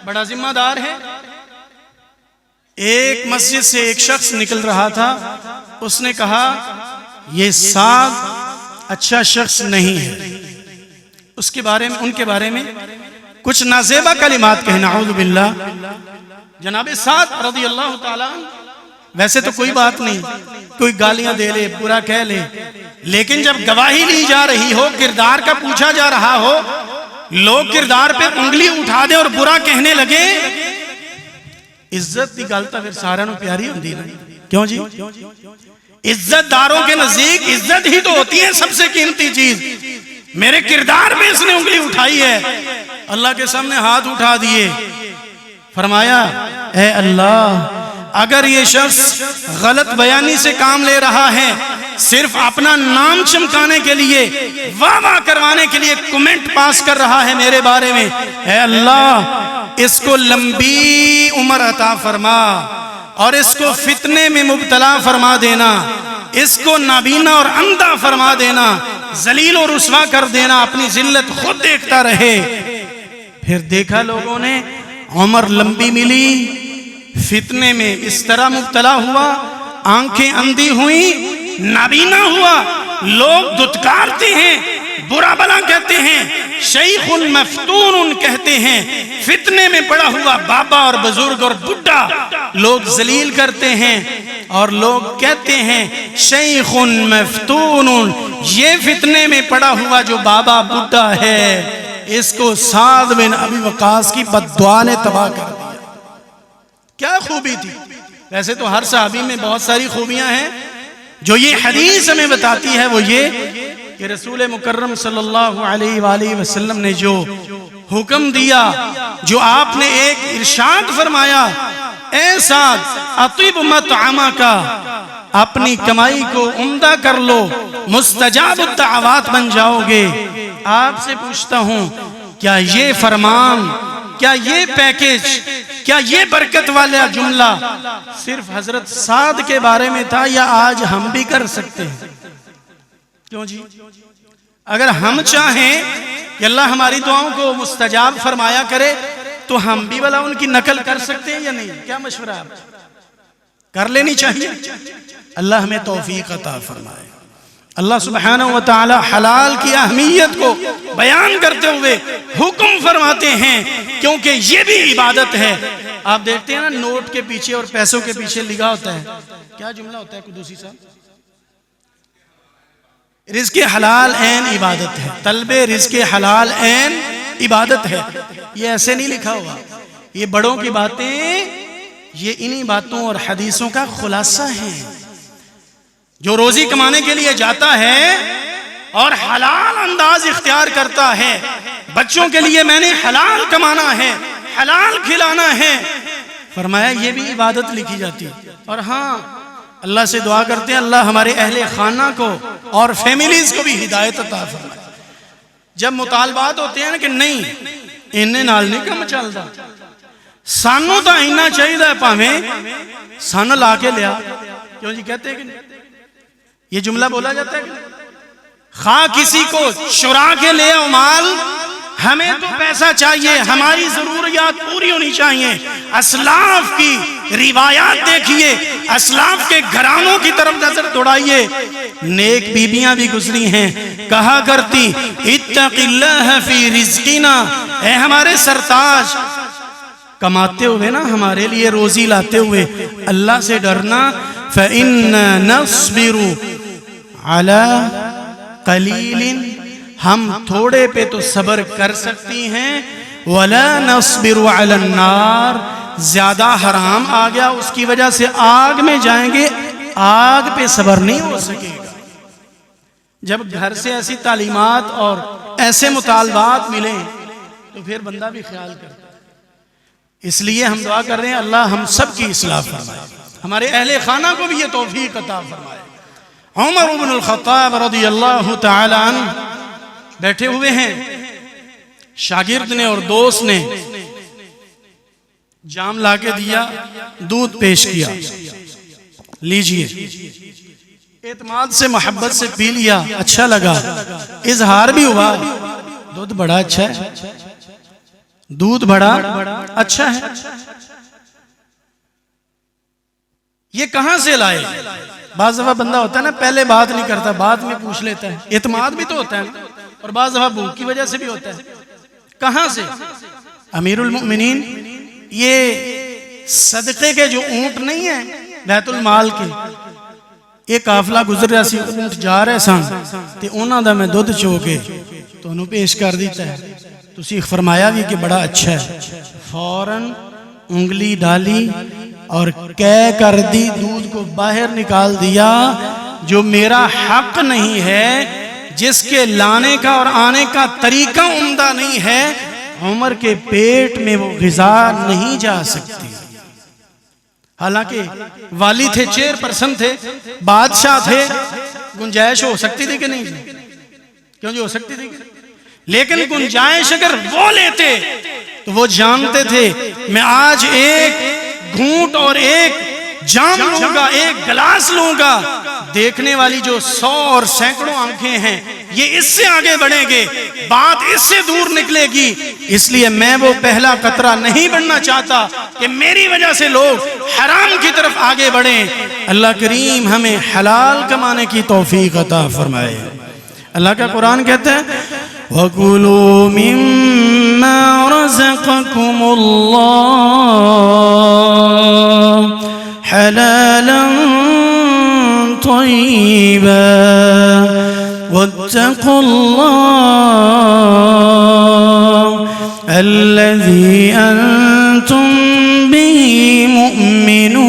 بڑا ذمہ دار ہے. ایک مسجد سے ایک شخص نکل رہا تھا, اس نے کہا یہ سعد اچھا شخص نہیں ہے, اس کے بارے میں، ان کے بارے میں کچھ نازیبہ کلمات کہیں، نعوذ باللہ. جناب سعد رضی اللہ تعالیٰ، ویسے تو کوئی بات نہیں، کوئی گالیاں دے لے، برا کہہ لے، لیکن جب گواہی لی جا رہی ہو، کردار کا پوچھا جا رہا ہو، لوگ کردار پہ انگلی اٹھا دے اور برا کہنے لگے، عزت دی گل تا پھر سارا نو پیاری ہوندی نا. کیوں جی؟ عزت داروں کے نزدیک عزت ہی تو ہوتی ہے سب سے قیمتی چیز. میرے کردار پہ اس نے انگلی اٹھائی ہے، اللہ کے سامنے ہاتھ اٹھا دیے، فرمایا اے اللہ، اگر یہ شخص غلط بیانی سے کام لے رہا ہے، صرف اپنا نام چمکانے کے لیے، واہ واہ کروانے کے لیے کمنٹ پاس کر رہا ہے میرے بارے میں، اے اللہ اس کو لمبی عمر عطا فرما اور اس کو فتنے میں مبتلا فرما دینا، اس کو نابینا اور اندھا فرما دینا، ذلیل و رسوا کر دینا، اپنی ذلت خود دیکھتا رہے. پھر دیکھا لوگوں نے، عمر لمبی ملی، فتنے میں اس طرح مبتلا ہوا، آنکھیں اندھی ہوئیں، نابینا ہوا، لوگ دھتکارتے ہیں، برا بلا کہتے ہیں، شیخ مفتون کہتے ہیں، فتنے میں پڑا ہوا بابا اور بزرگ اور بڈھا لوگ ذلیل کرتے ہیں، اور لوگ کہتے ہیں شیخ مفتون، یہ فتنے میں پڑا ہوا جو بابا بڈھا ہے، اس کو سعد بن ابی وقاص کی بددعا نے تباہ کر دیا. کیا خوبی تھی؟ ویسے تو ہر صحابی میں بہت ساری خوبیاں ہیں، جو یہ حدیث ہمیں بتاتی ہے وہ یہ کہ رسول مکرم صلی اللہ علیہ وآلہ وسلم نے جو حکم دیا، جو آپ نے ایک ارشاد فرمایا، اے سعد اطیب مطعمک، اپنی کمائی کو عمدہ کر لو، مستجاب الدعوات بن جاؤ گے. آپ سے پوچھتا ہوں، کیا یہ فرمان، کیا یہ پیکیج، کیا یہ برکت والا جملہ صرف حضرت سعد کے بارے میں تھا یا آج ہم بھی کر سکتے ہیں؟ کیوں جی؟ اگر ہم چاہیں کہ اللہ ہماری دعاؤں کو مستجاب فرمایا کرے تو ہم بھی بلا ان کی نقل کر سکتے ہیں یا نہیں؟ کیا مشورہ ہے؟ کر لینی چاہیے. اللہ ہمیں توفیق عطا فرمائے. اللہ سبحانہ وتعالی حلال کی اہمیت کو بیان کرتے ہوئے حکم فرماتے ہیں، کیونکہ یہ بھی عبادت ہے. آپ دیکھتے ہیں نا، نوٹ کے پیچھے اور پیسوں کے پیچھے لکھا ہوتا ہے، کیا جملہ ہوتا ہے قدوسی صاحب؟ رزق حلال عین عبادت ہے، طلب رزق حلال عین عبادت ہے. یہ ایسے نہیں لکھا ہوا، یہ بڑوں کی باتیں، یہ انہی باتوں اور حدیثوں کا خلاصہ ہے. جو روزی کمانے کے لیے جاتا ہے اور حلال انداز اختیار کرتا ہے، بچوں کے لیے میں نے حلال کمانا ہے، حلال کھلانا ہے، فرمایا یہ بھی عبادت لکھی جاتی ہے. اور ہاں، اللہ سے دعا کرتے ہیں اللہ ہمارے اہل خانہ کو اور فیملیز کو بھی ہدایت عطا فرمائے. جب مطالبات ہوتے ہیں نا کہ نہیں انہیں نال نہیں کم چلتا، سانو تو اینا چاہیے پاویں سان لا کے لیا. کیوں جی کہتے ہیں کہ نہیں؟ یہ جملہ بولا جاتا ہے کہ خواہ کسی کو چرا کے لے آؤ مال، ہمیں تو پیسہ چاہیے، ہماری ضروریات پوری ہونی چاہیے. اسلاف کی روایات دیکھیے، اسلاف کے گھرانوں کی طرف نظر دوڑائیے. نیک بیبیاں بھی گزری ہیں، کہا کرتی اتق اللہ فی رزقنا، اے ہمارے سرتاج، کماتے ہوئے نا ہمارے لیے روزی لاتے ہوئے اللہ سے ڈرنا. فَإِنَّا نَصْبِرُ عَلَىٰ قَلِيلٍ، ہم تھوڑے پہ تو صبر کر سکتی ہیں، وَلَا نَصْبِرُ عَلَى النَّارِ، زیادہ حرام آ گیا اس کی وجہ سے آگ میں جائیں گے، آگ پہ صبر نہیں ہو سکے گا. جب گھر سے ایسی تعلیمات اور ایسے مطالبات ملیں تو پھر بندہ بھی خیال کرتا ہے. اس لیے ہم دعا کر رہے ہیں اللہ ہم سب کی اصلاح فرمائے، ہمارے اہل خانہ کو بھی یہ توفیق عطا فرمائے. عمر بن الخطاب رضی اللہ تعالی عنہ بیٹھے ہوئے ہیں، شاگرد نے اور دوست نے جام لا کے دیا، دودھ پیش کیا، لیجئے. اعتماد سے محبت سے پی لیا، اچھا لگا، اظہار بھی ہوا دودھ بڑا اچھا ہے، دودھ بڑا اچھا ہے. یہ کہاں سے لائے؟ بعض دفعہ بندہ ہوتا ہے نا پہلے بات نہیں کرتا، بعد میں پوچھ لیتا ہے. اعتماد بھی تو ہوتا ہے. اور بعض دفعہ بھوک کی وجہ سے بھی ہوتا ہے. کہاں سے؟ امیر المؤمنین یہ صدقے کے جو اونٹ نہیں ہیں بیت المال کے، ایک قافلہ گزر رہا سی، اونٹ جا رہے سن تے انہاں دا میں دودھ چو کے تو انہوں پیش کر دیتا ہے. تسی فرمایا بھی کہ بڑا اچھا ہے. فوراً انگلی ڈالی اور کہہ کر دی، دودھ کو باہر نکال دیا. جو میرا حق نہیں ہے، جس کے لانے کا اور آنے کا طریقہ عمدہ نہیں ہے، عمر کے پیٹ میں وہ غذا نہیں جا سکتی. حالانکہ والی تھے، چیئرپرسن تھے، بادشاہ تھے، گنجائش ہو سکتی تھی کہ نہیں؟ کیوں جی ہو سکتی تھی، لیکن گنجائش اگر وہ لیتے تو وہ جانتے تھے میں آج ایک گھونٹ اور ایک جام لوں گا، ایک گلاس لوں گا، دیکھنے والی جو 100 اور سینکڑوں آنکھیں ہیں یہ اس سے آگے بڑھیں گے، بات اس سے دور نکلے گی. اس لیے میں وہ پہلا قطرہ نہیں بننا چاہتا کہ میری وجہ سے لوگ حرام کی طرف آگے بڑھیں. اللہ کریم ہمیں حلال کمانے کی توفیق عطا فرمائے. اللہ کا قرآن کہتا ہے وَكُلُوا مِمَّا رَزَقَكُمُ اللَّهُ حَلَالًا طَيِّبًا وَاتَّقُوا اللَّهَ الَّذِي أَنْتُمْ بِهِ مُؤْمِنُونَ.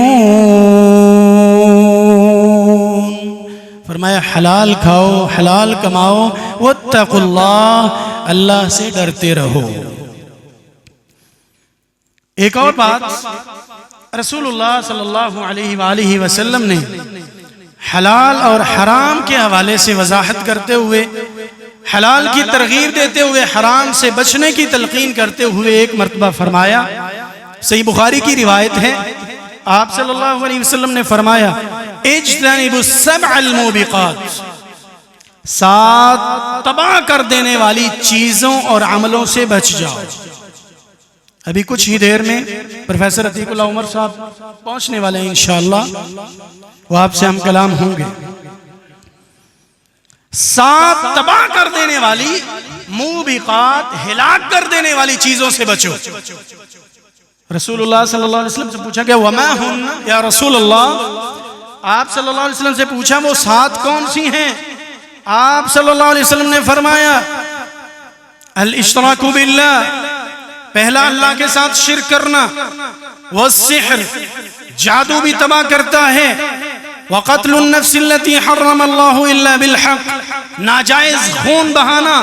فرمایا حلال کھاؤ، حلال کماؤ، واتقوا اللہ، اللہ سے ڈرتے رہو. ایک اور بات رسول اللہ صلی اللہ علیہ وآلہ وسلم نے حلال اور حرام کے حوالے سے وضاحت کرتے ہوئے، حلال کی ترغیب دیتے ہوئے، حرام سے بچنے کی تلقین کرتے ہوئے ایک مرتبہ فرمایا. صحیح بخاری کی روایت ہے، آپ صلی اللہ علیہ وسلم نے فرمایا اجتنبوا السبع الموبقات، 7 تباہ کر دینے والی چیزوں اور عملوں سے بچ جاؤ. ابھی کچھ ہی دیر میں پروفیسر عتیق اللہ عمر صاحب پہنچنے والے ہیں انشاءاللہ، وہ آپ سے ہم کلام ہوں گے. 7 تباہ کر دینے والی موبقات، ہلاک کر دینے والی چیزوں سے بچو. رسول اللہ صلی اللہ علیہ وسلم سے پوچھا کہ وما ہن یا رسول اللہ، آپ صلی اللہ علیہ وسلم سے پوچھا وہ 7 کون سی ہیں؟ آپ صلی اللہ علیہ وسلم نے فرمایا الاشراک باللہ، پہلا اللہ کے ساتھ شرک کرنا، والسحر، جادو بھی تباہ کرتا ہے، وقتل النفس التي حرم اللہ الا بالحق، ناجائز خون بہانا،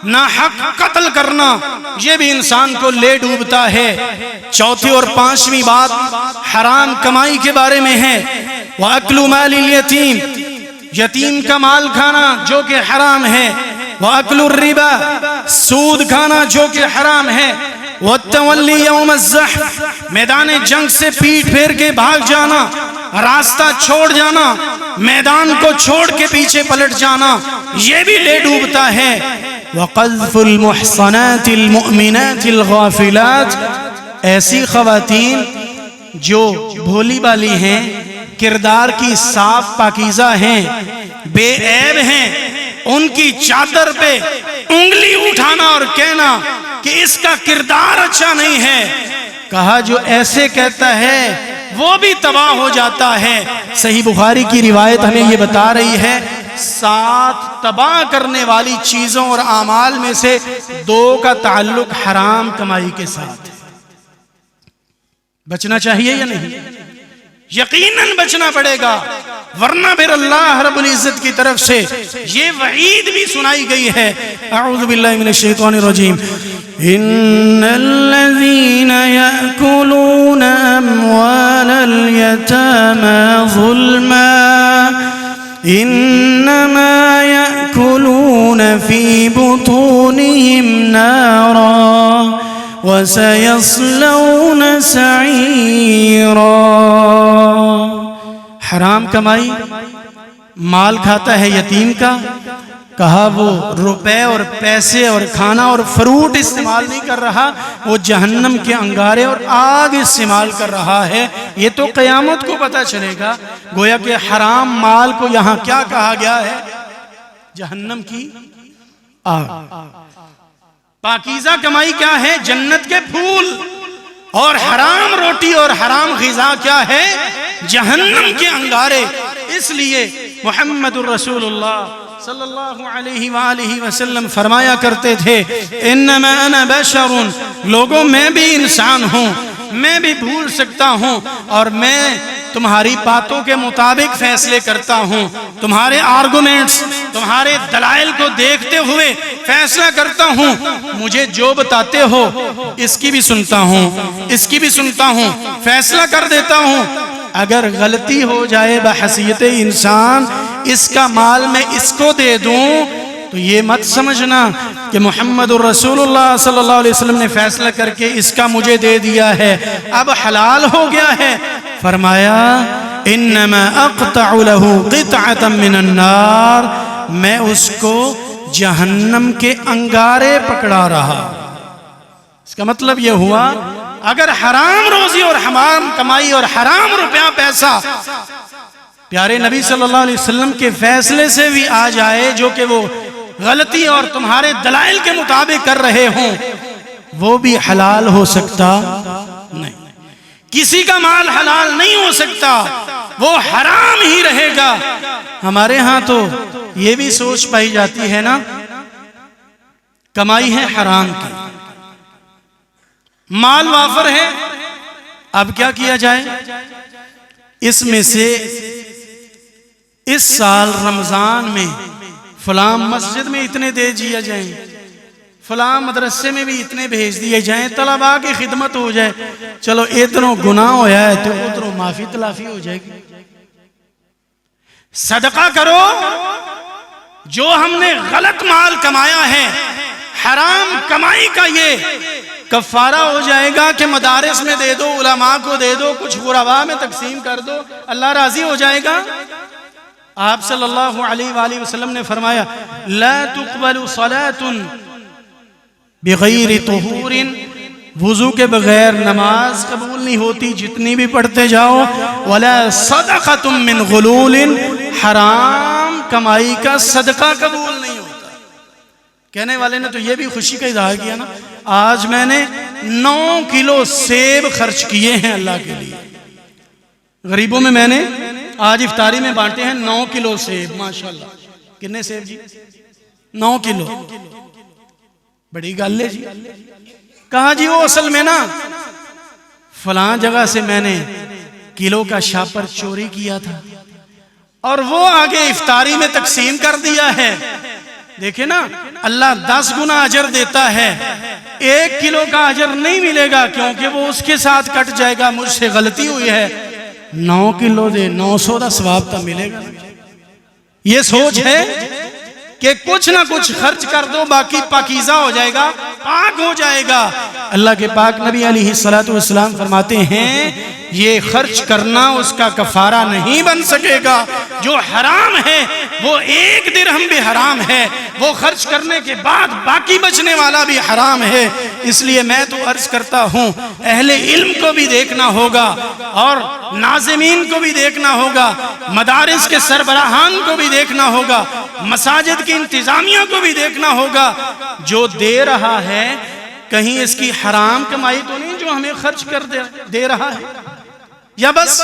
ناحق قتل کرنا، یہ بھی انسان کو لے ڈوبتا ہے. چوتھی اور 5ویں بات حرام کمائی کے بارے میں ہے، وَأَكْلُ مَالِ الْيَتِيمِ، یتیم کا مال کھانا جو کہ حرام ہے، وَأَكْلُ الرِّبَا، سود کھانا جو کہ حرام ہے، وَالتَّوَلِّي يَوْمَ الزَّحْفِ، میدان جنگ سے پیٹ پھیر کے بھاگ جانا، راستہ چھوڑ جانا، میدان کو چھوڑ کے پیچھے پلٹ جانا، یہ بھی لے ڈوبتا ہے. وَقَذْفُ الْمُحْصَنَاتِ الْمُؤْمِنَاتِ الْغَافِلَاتِ، ایسی خواتین جو بھولی بالی ہیں، کردار کی صاف پاکیزہ ہیں، بے عیب ہیں، ان کی چادر پہ انگلی اٹھانا اور کہنا کہ اس کا کردار اچھا نہیں ہے، کہا جو ایسے کہتا ہے وہ بھی تباہ ہو جاتا ہے. صحیح بخاری کی روایت ہمیں یہ بتا رہی ہے 7 تباہ کرنے والی چیزوں اور اعمال میں سے 2 کا تعلق حرام کمائی کے ساتھ ہے. بچنا چاہیے یا نہیں؟ یقیناً بچنا پڑے گا، ورنہ پھر اللہ رب العزت کی طرف سے یہ وعید بھی سنائی گئی ہے. اعوذ باللہ من الشیطان الرجیم ان الذین یأکلون اموال الیتامی ظلما انما یأکلون فی بطونہم نارا وَسَيَصْلَوْنَ سَعِيرًا. حرام کمائی، مال کھاتا ہے یتیم کا، کہا وہ روپے اور پیسے اور کھانا اور فروٹ استعمال نہیں کر رہا، وہ جہنم کے انگارے اور آگ استعمال کر رہا ہے. یہ تو قیامت کو پتہ چلے گا. گویا کہ حرام مال کو یہاں کیا کہا گیا ہے؟ جہنم کی پاکیزہ کمائی کیا ہے؟ جنت کے پھول. اور حرام روٹی اور حرام غذا کیا ہے؟ جہنم کے انگارے. اس لیے محمد الرسول اللہ صلی اللہ علیہ وآلہ وسلم فرمایا کرتے تھے انما انا بشر، لوگوں میں بھی انسان ہوں، میں بھی بھول سکتا ہوں، اور میں تمہاری باتوں کے مطابق فیصلے کرتا ہوں، تمہارے آرگومنٹس، تمہارے دلائل کو دیکھتے ہوئے فیصلہ کرتا ہوں. مجھے جو بتاتے ہو اس کی بھی سنتا ہوں، اس کی بھی سنتا ہوں، فیصلہ کر دیتا ہوں. اگر غلطی ہو جائے بحیثیت انسان اس کا مال میں اس کو دے دوں تو یہ مت سمجھنا کہ محمد الرسول اللہ صلی اللہ علیہ وسلم نے فیصلہ کر کے اس کا مجھے دے دیا ہے، اب حلال ہو گیا ہے. فرمایا انما اقطع له قطعة من النار، میں اس کو جہنم کے انگارے پکڑا رہا. اس کا مطلب یہ ہوا اگر حرام روزی اور حرام کمائی اور حرام روپیہ پیسہ پیارے نبی صلی اللہ علیہ وسلم کے فیصلے سے بھی آ جائے جو کہ وہ غلطی اور تمہارے دلائل کے مطابق کر رہے ہوں، وہ بھی حلال ہو سکتا نہیں. کسی کا مال حلال نہیں ہو سکتا، وہ حرام ہی رہے گا. ہمارے ہاں تو یہ بھی سوچ پائی جاتی ہے نا، کمائی ہے حرام کی، مال وافر ہے، اب کیا کیا جائے؟ اس میں سے اس سال رمضان میں فلاں مسجد میں اتنے دے دیا جائیں، فلاں مدرسے میں بھی اتنے بھیج دیے جائیں، طلباء کی خدمت ہو جائے. چلو اتنوں گناہ ہویا ہے تو اتنوں معافی تلافی ہو جائے گی. صدقہ کرو، جو ہم نے غلط مال کمایا ہے، حرام کمائی کا یہ کفارہ ہو جائے گا کہ مدارس میں دے دو، علماء کو دے دو، کچھ غرباء میں تقسیم کر دو، اللہ راضی ہو جائے گا. آپ صلی اللہ علیہ وآلہ وسلم نے فرمایا لا تقبل صلاة بغیر طہور، وضو کے بغیر نماز قبول نہیں ہوتی جتنی بھی پڑھتے جاؤ. ولا صدقۃ من غلول، حرام کمائی کا صدقہ قبول نہیں ہوتا. کہنے والے نے تو یہ بھی خوشی کا اظہار کیا نا، آج میں نے 9 کلو سیب خرچ کیے ہیں اللہ کے لیے. غریبوں میں نے آج افطاری میں بانٹے ہیں 9 کلو سیب. ماشاءاللہ. کتنے سیب جی؟ 9 کلو. بڑی گل ہے جی. کہا جی وہ اصل میں نا فلاں جگہ سے میں نے کلو کا شاپر چوری کیا تھا اور وہ آگے افطاری میں تقسیم کر دیا ہے. دیکھیں نا، اللہ 10 گنا اجر دیتا ہے، 1 کلو کا اجر نہیں ملے گا کیونکہ وہ اس کے ساتھ کٹ جائے گا، مجھ سے غلطی ہوئی ہے. 9 کلو دے 900 دا ثواب تو ملے گا. یہ سوچ ہے کہ کچھ نہ کچھ خرچ کر دو، باقی پاکیزہ ہو جائے گا، پاک ہو جائے گا. اللہ کے پاک نبی علیہ السلام فرماتے ہیں یہ خرچ کرنا اس کا کفارہ نہیں بن سکے گا. جو حرام ہے وہ 1 درہم بھی حرام ہے، وہ خرچ کرنے کے بعد باقی بچنے والا بھی حرام ہے. اس لیے میں تو عرض کرتا ہوں اہل علم کو بھی دیکھنا ہوگا اور ناظمین کو بھی دیکھنا ہوگا، مدارس کے سربراہان کو بھی دیکھنا ہوگا، مساجد کی انتظامیہ کو بھی دیکھنا ہوگا. جو دے رہا ہے کہیں اس کی حرام کمائی تو نہیں جو ہمیں خرچ کر دے رہا ہے، یا بس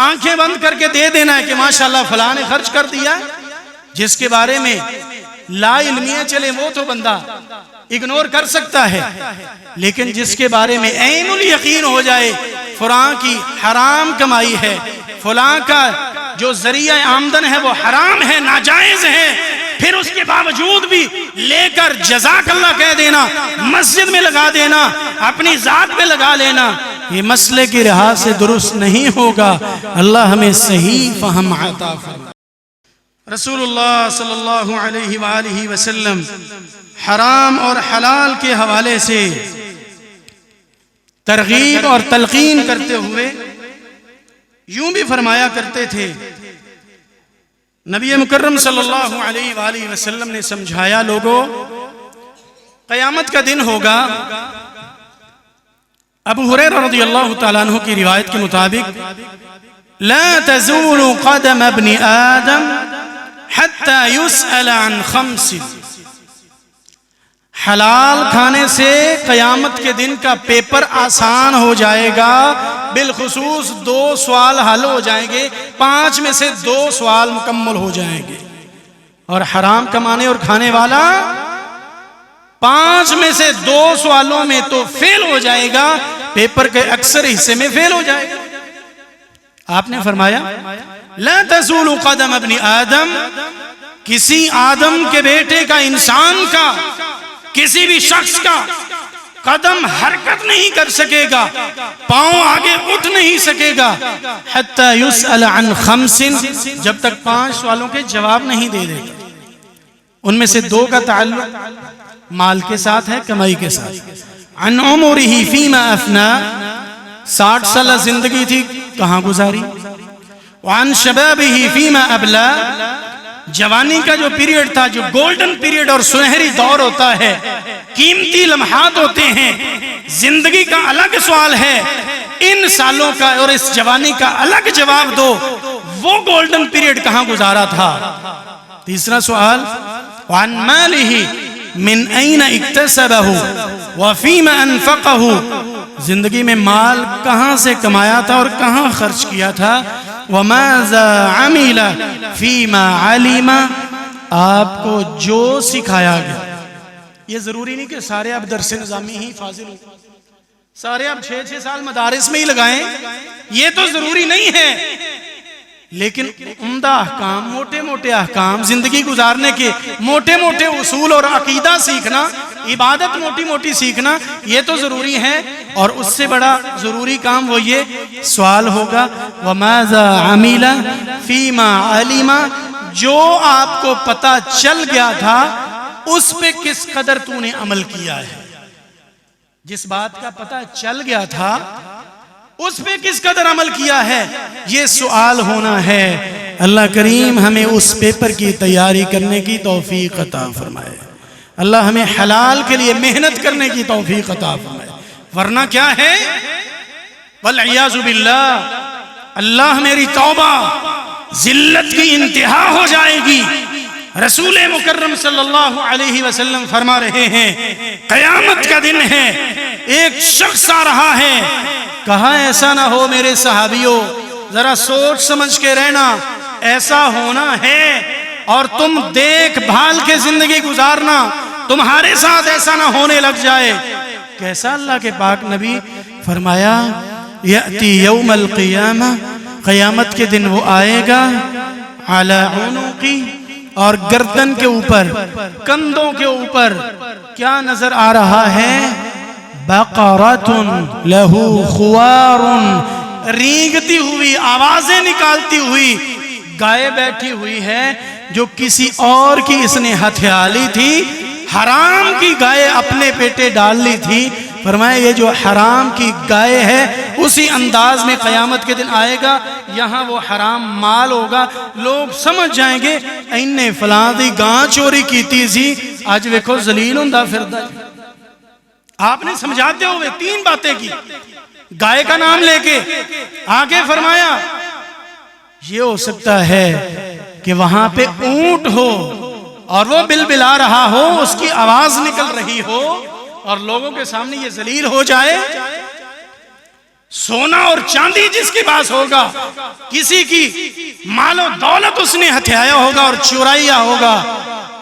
آنکھیں بند کر کے دے دینا ہے کہ ماشاءاللہ فلاں نے خرچ کر دیا. جس کے بارے میں لا علمیہ چلے وہ تو بندہ اگنور کر سکتا ہے، لیکن جس کے بارے میں عین الیقین ہو جائے فلاں کی حرام کمائی ہے، فلاں کا جو ذریعہ آمدن ہے وہ حرام ہے، ناجائز ہے، پھر اس کے باوجود بھی لے کر جزاک اللہ کہہ دینا، مسجد میں لگا دینا، اپنی ذات میں لگا لینا، یہ مسئلے کی لحاظ سے درست نہیں ہوگا. اللہ ہمیں صحیح فہم عطا فرمائے. رسول اللہ صلی اللہ علیہ وآلہ وسلم حرام اور حلال کے حوالے سے ترغیب اور تلقین کرتے ہوئے یوں بھی فرمایا کرتے تھے. نبی مکرم صلی اللہ علیہ وآلہ وسلم نے سمجھایا لوگوں قیامت کا دن ہوگا. ابو ہریرہ رضی اللہ تعالیٰ عنہ کی روایت کے مطابق لا تزول قدم ابن آدم حتى يسأل عن 5، حلال کھانے سے قیامت کے دن کا پیپر آسان ہو جائے گا، بالخصوص 2 سوال حل ہو جائیں گے، 5 میں سے 2 سوال مکمل ہو جائیں گے، اور حرام کمانے اور کھانے والا 5 میں سے 2 سوالوں میں تو فیل ہو جائے گا، پیپر کے اکثر حصے میں فیل ہو جائے گا۔ آپ نے فرمایا لا تزول قدم ابن آدم، کسی آدم کے بیٹے کا، انسان کا، کسی بھی شخص کا قدم حرکت نہیں کر سکے گا، پاؤں آگے اٹھ نہیں سکے گا، حتی یسأل عن 5، جب تک 5 سوالوں کے جواب نہیں دے دے گا۔ ان میں سے 2 کا تعلق مال کے ساتھ ہے، کمائی کے ساتھ۔ عن عمرہ فیما افنا، 60 سالہ زندگی تھی کہاں گزاری؟ وعن شبابہ فیما ابلا، جوانی کا جو پیریڈ تھا، جو گولڈن پیریڈ اور سنہری دور ہوتا ہے، قیمتی لمحات ہوتے ہیں، زندگی کا الگ سوال ہے، ان سالوں کا اور اس جوانی کا الگ جواب دو، وہ گولڈن پیریڈ کہاں گزارا تھا؟ تیسرا سوال وعن مالہ من این اکتسبہ وفیم انفقہ، زندگی میں مال کہاں سے کمایا تھا اور کہاں خرچ کیا تھا؟ وماذا عمل فیما علم، آپ کو جو سکھایا گیا۔ یہ ضروری نہیں کہ سارے آپ درس نظامی ہی فاضل ہوں، سارے آپ 6 سال مدارس میں ہی لگائیں، یہ تو ضروری نہیں ہے، لیکن عمدہ احکام، موٹے موٹے احکام، زندگی گزارنے کے موٹے موٹے اصول اور عقیدہ سیکھنا، عبادت موٹی موٹی سیکھنا، یہ تو ضروری ہے۔ اور اس سے بڑا ضروری کام وہ یہ سوال ہوگا وَمَاذَا عَمِلَ فِيمَا عَلِمَ، جو آپ کو پتا چل گیا تھا اس پہ کس قدر تو نے عمل کیا ہے۔ جس بات کا پتا چل گیا تھا اس پہ کس قدر عمل کیا ہے، یہ سوال ہونا ہے۔ اللہ کریم ہمیں اس پیپر کی تیاری کرنے کی توفیق عطا فرمائے، اللہ ہمیں حلال کے لیے محنت کرنے کی توفیق عطا فرمائے، ورنہ کیا ہے والعیاذ باللہ، اللہ میری توبہ، ذلت کی انتہا ہو جائے گی۔ رسول مکرم صلی اللہ علیہ وسلم فرما رہے ہیں قیامت کا دن ہے، ایک شخص آ رہا ہے، کہا ایسا نہ ہو میرے صحابیوں، ذرا سوچ سمجھ کے رہنا، ایسا ہونا ہے اور تم دیکھ بھال کے زندگی گزارنا، تمہارے ساتھ ایسا نہ ہونے لگ جائے۔ کیسا؟ اللہ کے پاک نبی فرمایا یأتی یوم القیامہ، قیامت کے دن وہ آئے گا، علی عنقی، اور گردن کے اوپر، کندھوں کے اوپر کیا نظر آ رہا ہے؟ بقرۃ لہ خوار، رینگتی ہوئی، آوازیں نکالتی ہوئی گائے بیٹھی ہوئی ہے، جو کسی اور کی اس نے ہتھیالی تھی، حرام کی گائے اپنے پیٹے ڈال لی تھی۔ فرمایا یہ جو حرام کی گائے ہے اسی انداز میں قیامت کے دن آئے گا، یہاں وہ حرام مال ہوگا، لوگ سمجھ جائیں گے انہیں فلاں دی گاں چوری کیتی سی، آج ویکھو ذلیل ہوندا پھردا۔ آپ نے سمجھاتے ہوئے 3 باتیں کی، گائے کا نام لے کے آگے فرمایا یہ ہو سکتا ہے کہ وہاں پہ اونٹ ہو اور وہ بلبلا رہا ہو، اس کی آواز نکل رہی ہو اور لوگوں کے سامنے یہ ذلیل ہو جائے۔ سونا اور چاندی جس کے پاس ہوگا، کسی کی مال و دولت اس نے ہتھیایا ہوگا اور چورایا ہوگا،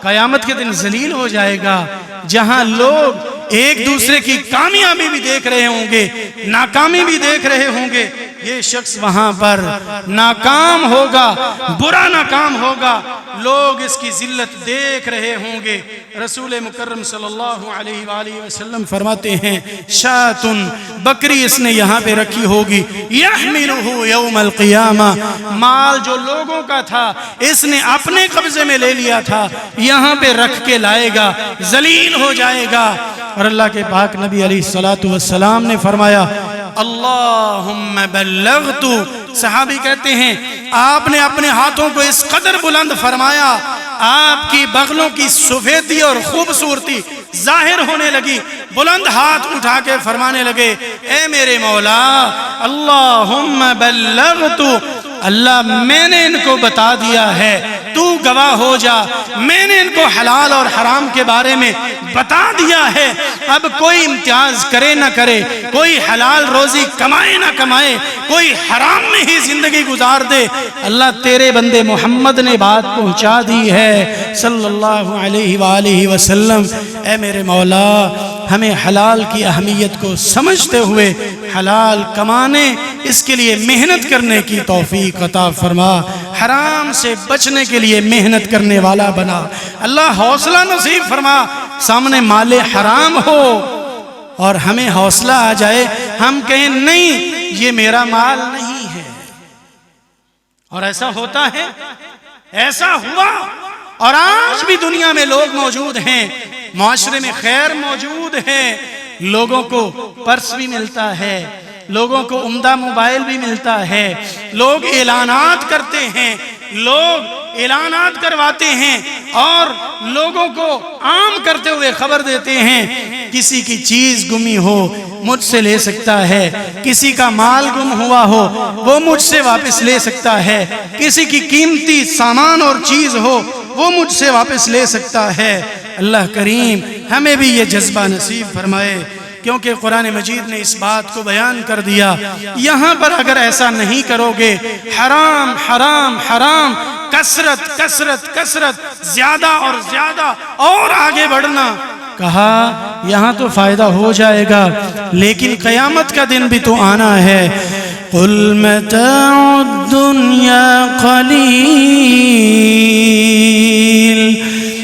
قیامت کے دن ذلیل ہو جائے گا۔ جہاں لوگ ایک دوسرے کی کامیابی بھی دیکھ رہے ہوں گے، ناکامی بھی دیکھ رہے ہوں گے، یہ شخص وہاں پر ناکام ہوگا، برا ناکام ہوگا، لوگ اس کی ذلت دیکھ رہے ہوں گے۔ رسول مکرم صلی اللہ علیہ وآلہ وسلم فرماتے ہیں شاتن، بکری اس نے یہاں پہ رکھی ہوگی، یحملہ یوم القیامہ، مال جو لوگوں کا تھا اس نے اپنے قبضے میں لے لیا تھا، یہاں پہ رکھ کے لائے گا، ذلیل ہو جائے گا۔ اور اللہ کے پاک نبی علیہ السلام نے فرمایا اللہم بلغت، صحابی کہتے ہیں آپ نے اپنے ہاتھوں کو اس قدر بلند فرمایا، آپ کی بغلوں کی سفیدی اور خوبصورتی ظاہر ہونے لگی، بلند ہاتھ اٹھا کے فرمانے لگے اے میرے مولا اللہم بلغت، اللہ میں نے ان کو بتا دیا ہے، تو گواہ ہو جا، میں نے ان کو حلال اور حرام کے بارے میں بتا دیا ہے، اب کوئی امتیاز کرے نہ کرے، کوئی حلال روزی کمائے نہ کمائے، کوئی حرام میں ہی زندگی گزار دے، اللہ تیرے بندے محمد نے بات پہنچا دی ہے صلی اللہ علیہ وآلہ وسلم۔ اے میرے مولا، ہمیں حلال کی اہمیت کو سمجھتے ہوئے حلال کمانے، اس کے لیے محنت کرنے کی توفیق عطا فرما، حرام سے بچنے کے لیے محنت کرنے والا بنا۔ اللہ حوصلہ نصیب فرما، سامنے مال حرام ہو اور ہمیں حوصلہ آ جائے، ہم کہیں نہیں یہ میرا مال نہیں ہے۔ اور ایسا ہوتا ہے، ایسا ہوا، اور آج بھی دنیا میں لوگ موجود ہیں، معاشرے میں خیر موجود ہے، لوگوں کو پرس بھی ملتا ہے، لوگوں کو عمدہ موبائل بھی ملتا ہے، لوگ اعلانات کرتے ہیں، لوگ اعلانات کرواتے ہیں اور لوگوں کو عام کرتے ہوئے خبر دیتے ہیں، کسی کی چیز گمی ہو مجھ سے لے سکتا ہے، کسی کا مال گم ہوا ہو وہ مجھ سے واپس لے سکتا ہے، کسی کی قیمتی سامان اور چیز ہو وہ مجھ سے واپس لے سکتا ہے۔ اللہ کریم ہمیں بھی یہ جذبہ نصیب فرمائے، کیونکہ قرآن مجید نے اس بات کو بیان کر دیا، یہاں پر اگر ایسا نہیں کرو گے، حرام حرام حرام، کثرت کثرت کثرت، زیادہ اور زیادہ اور آگے بڑھنا، کہا یہاں تو فائدہ ہو جائے گا لیکن قیامت کا دن بھی تو آنا ہے۔ قُلْ مَتَاعُ الدُّنْيَا قَلِيلٌ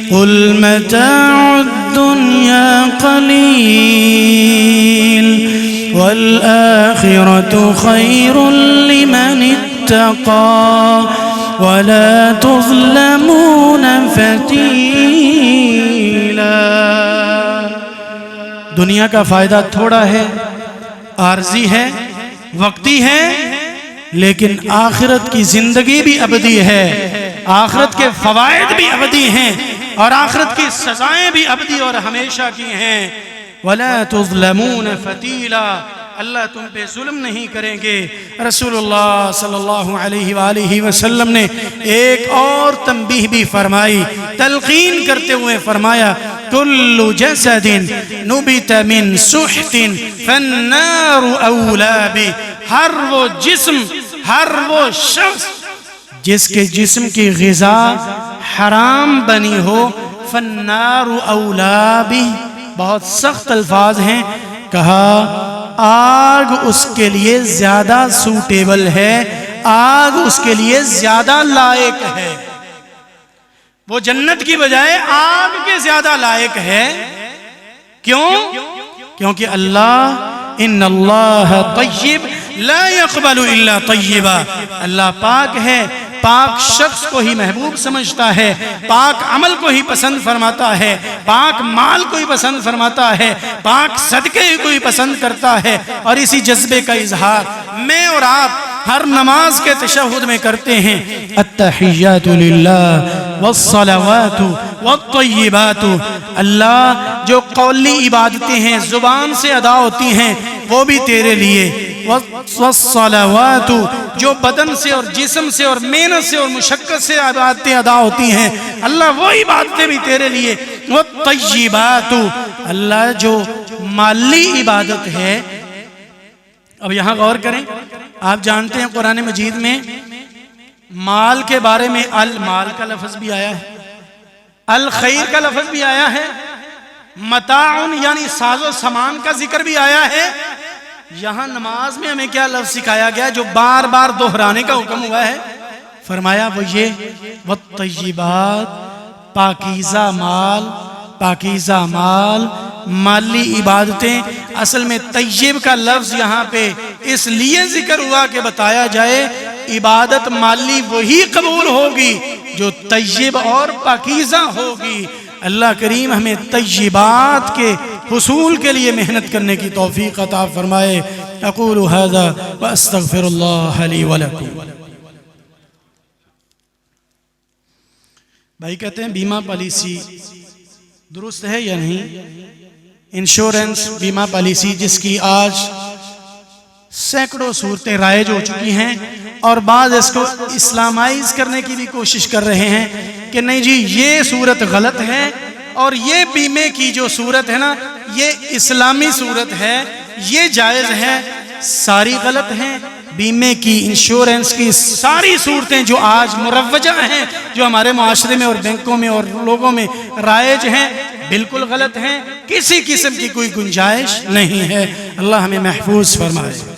قُلْ مَتَاعُ الدُّنْيَا قَلِيلٌ وَالْآخِرَةُ خَيْرٌ لِمَنِ اتَّقَى وَلَا تُظْلَمُونَ فَتِيلًا۔ دنیا کا فائدہ تھوڑا ہے، عارضی ہے، وقتی ہے، لیکن آخرت کی زندگی بھی ابدی ہے، آخرت کے فوائد بھی ابدی ہیں، اور آخرت کی سزائیں بھی ابدی اور ہمیشہ کی ہیں۔ وَلَا تُظْلَمُونَ فَتِيلًا، اللہ تم پہ ظلم نہیں کریں گے۔ رسول اللہ صلی اللہ علیہ وآلہ وسلم نے ایک اور تنبیہ بھی فرمائی، تلقین کرتے ہوئے فرمایا، كُلُّ جَسَدٍ نُبِتَ مِن سُحْتٍ فَالنَّارُ أَوْلَى بِهِ، ہر وہ جسم، ہر وہ شخص جس کے جسم کی غذا حرام بنی ہو، فَالنَّارُ أَوْلَى بِهِ، بہت سخت الفاظ ہیں، کہا آگ اس کے لیے زیادہ سوٹیبل ہے، آگ اس کے لیے زیادہ لائق ہے، وہ جنت کی بجائے آگ کے زیادہ لائق ہے۔ کیوں؟ کیونکہ اللہ ان اللہ طیب لا يقبل الا طیبا، اللہ پاک ہے، پاک شخص کو ہی محبوب سمجھتا ہے، پاک عمل کو ہی پسند فرماتا ہے، پاک مال کو ہی پسند فرماتا ہے، پاک صدقے کو ہی پسند کرتا ہے، اور اسی جذبے کا اظہار میں اور آپ ہر نماز کے تشہد میں کرتے ہیں، التحیات للہ والصلوات والطیبات، اللہ جو قولی عبادتیں ہیں زبان سے ادا ہوتی ہیں وہ بھی تیرے لیے، والصلوات جو بدن سے اور جسم سے اور محنت سے اور مشقت سے عبادتیں ادا ہوتی ہیں، اللہ وہ عبادتیں بھی تیرے لیے، والطیبات، اللہ جو مالی عبادت ہے۔ اب یہاں غور کریں، آپ جانتے ہیں قرآن مجید میں مال کے بارے میں المال کا لفظ بھی آیا ہے، الخیر کا لفظ بھی آیا ہے، متاعن یعنی ساز و سامان کا ذکر بھی آیا ہے۔ یہاں نماز میں ہمیں کیا لفظ سکھایا گیا جو بار بار دہرانے کا حکم ہوا ہے؟ فرمایا وہ یہ والطیبات، پاکیزہ مال، پاکیزہ مال، مالی عبادتیں۔ اصل میں طیب کا لفظ یہاں پہ اس لیے ذکر ہوا کہ بتایا جائے عبادت مالی وہی قبول ہوگی جو طیب اور پاکیزہ ہوگی۔ اللہ کریم ہمیں طیبات کے حصول کے لیے محنت کرنے کی توفیق عطا فرمائے۔ اقول هذا واستغفر اللہ لی ولکم۔ بھائی کہتے ہیں بیمہ پالیسی درست ہے یا نہیں؟ انشورنس بیمہ پالیسی جس کی آج سینکڑوں صورتیں رائج ہو چکی ہیں اور بعض اس کو اسلامائز کرنے کی بھی کوشش کر رہے ہیں کہ نہیں جی یہ صورت غلط ہے اور یہ بیمے کی جو صورت ہے نا یہ اسلامی صورت ہے، یہ جائز ہے، ساری غلط ہیں۔ بیمے کی، انشورنس کی ساری صورتیں جو آج مروجہ ہیں، جو ہمارے معاشرے میں اور بینکوں میں اور لوگوں میں رائج ہیں، بالکل غلط ہیں، کسی قسم کی کوئی گنجائش نہیں ہے۔ اللہ ہمیں محفوظ فرمائے۔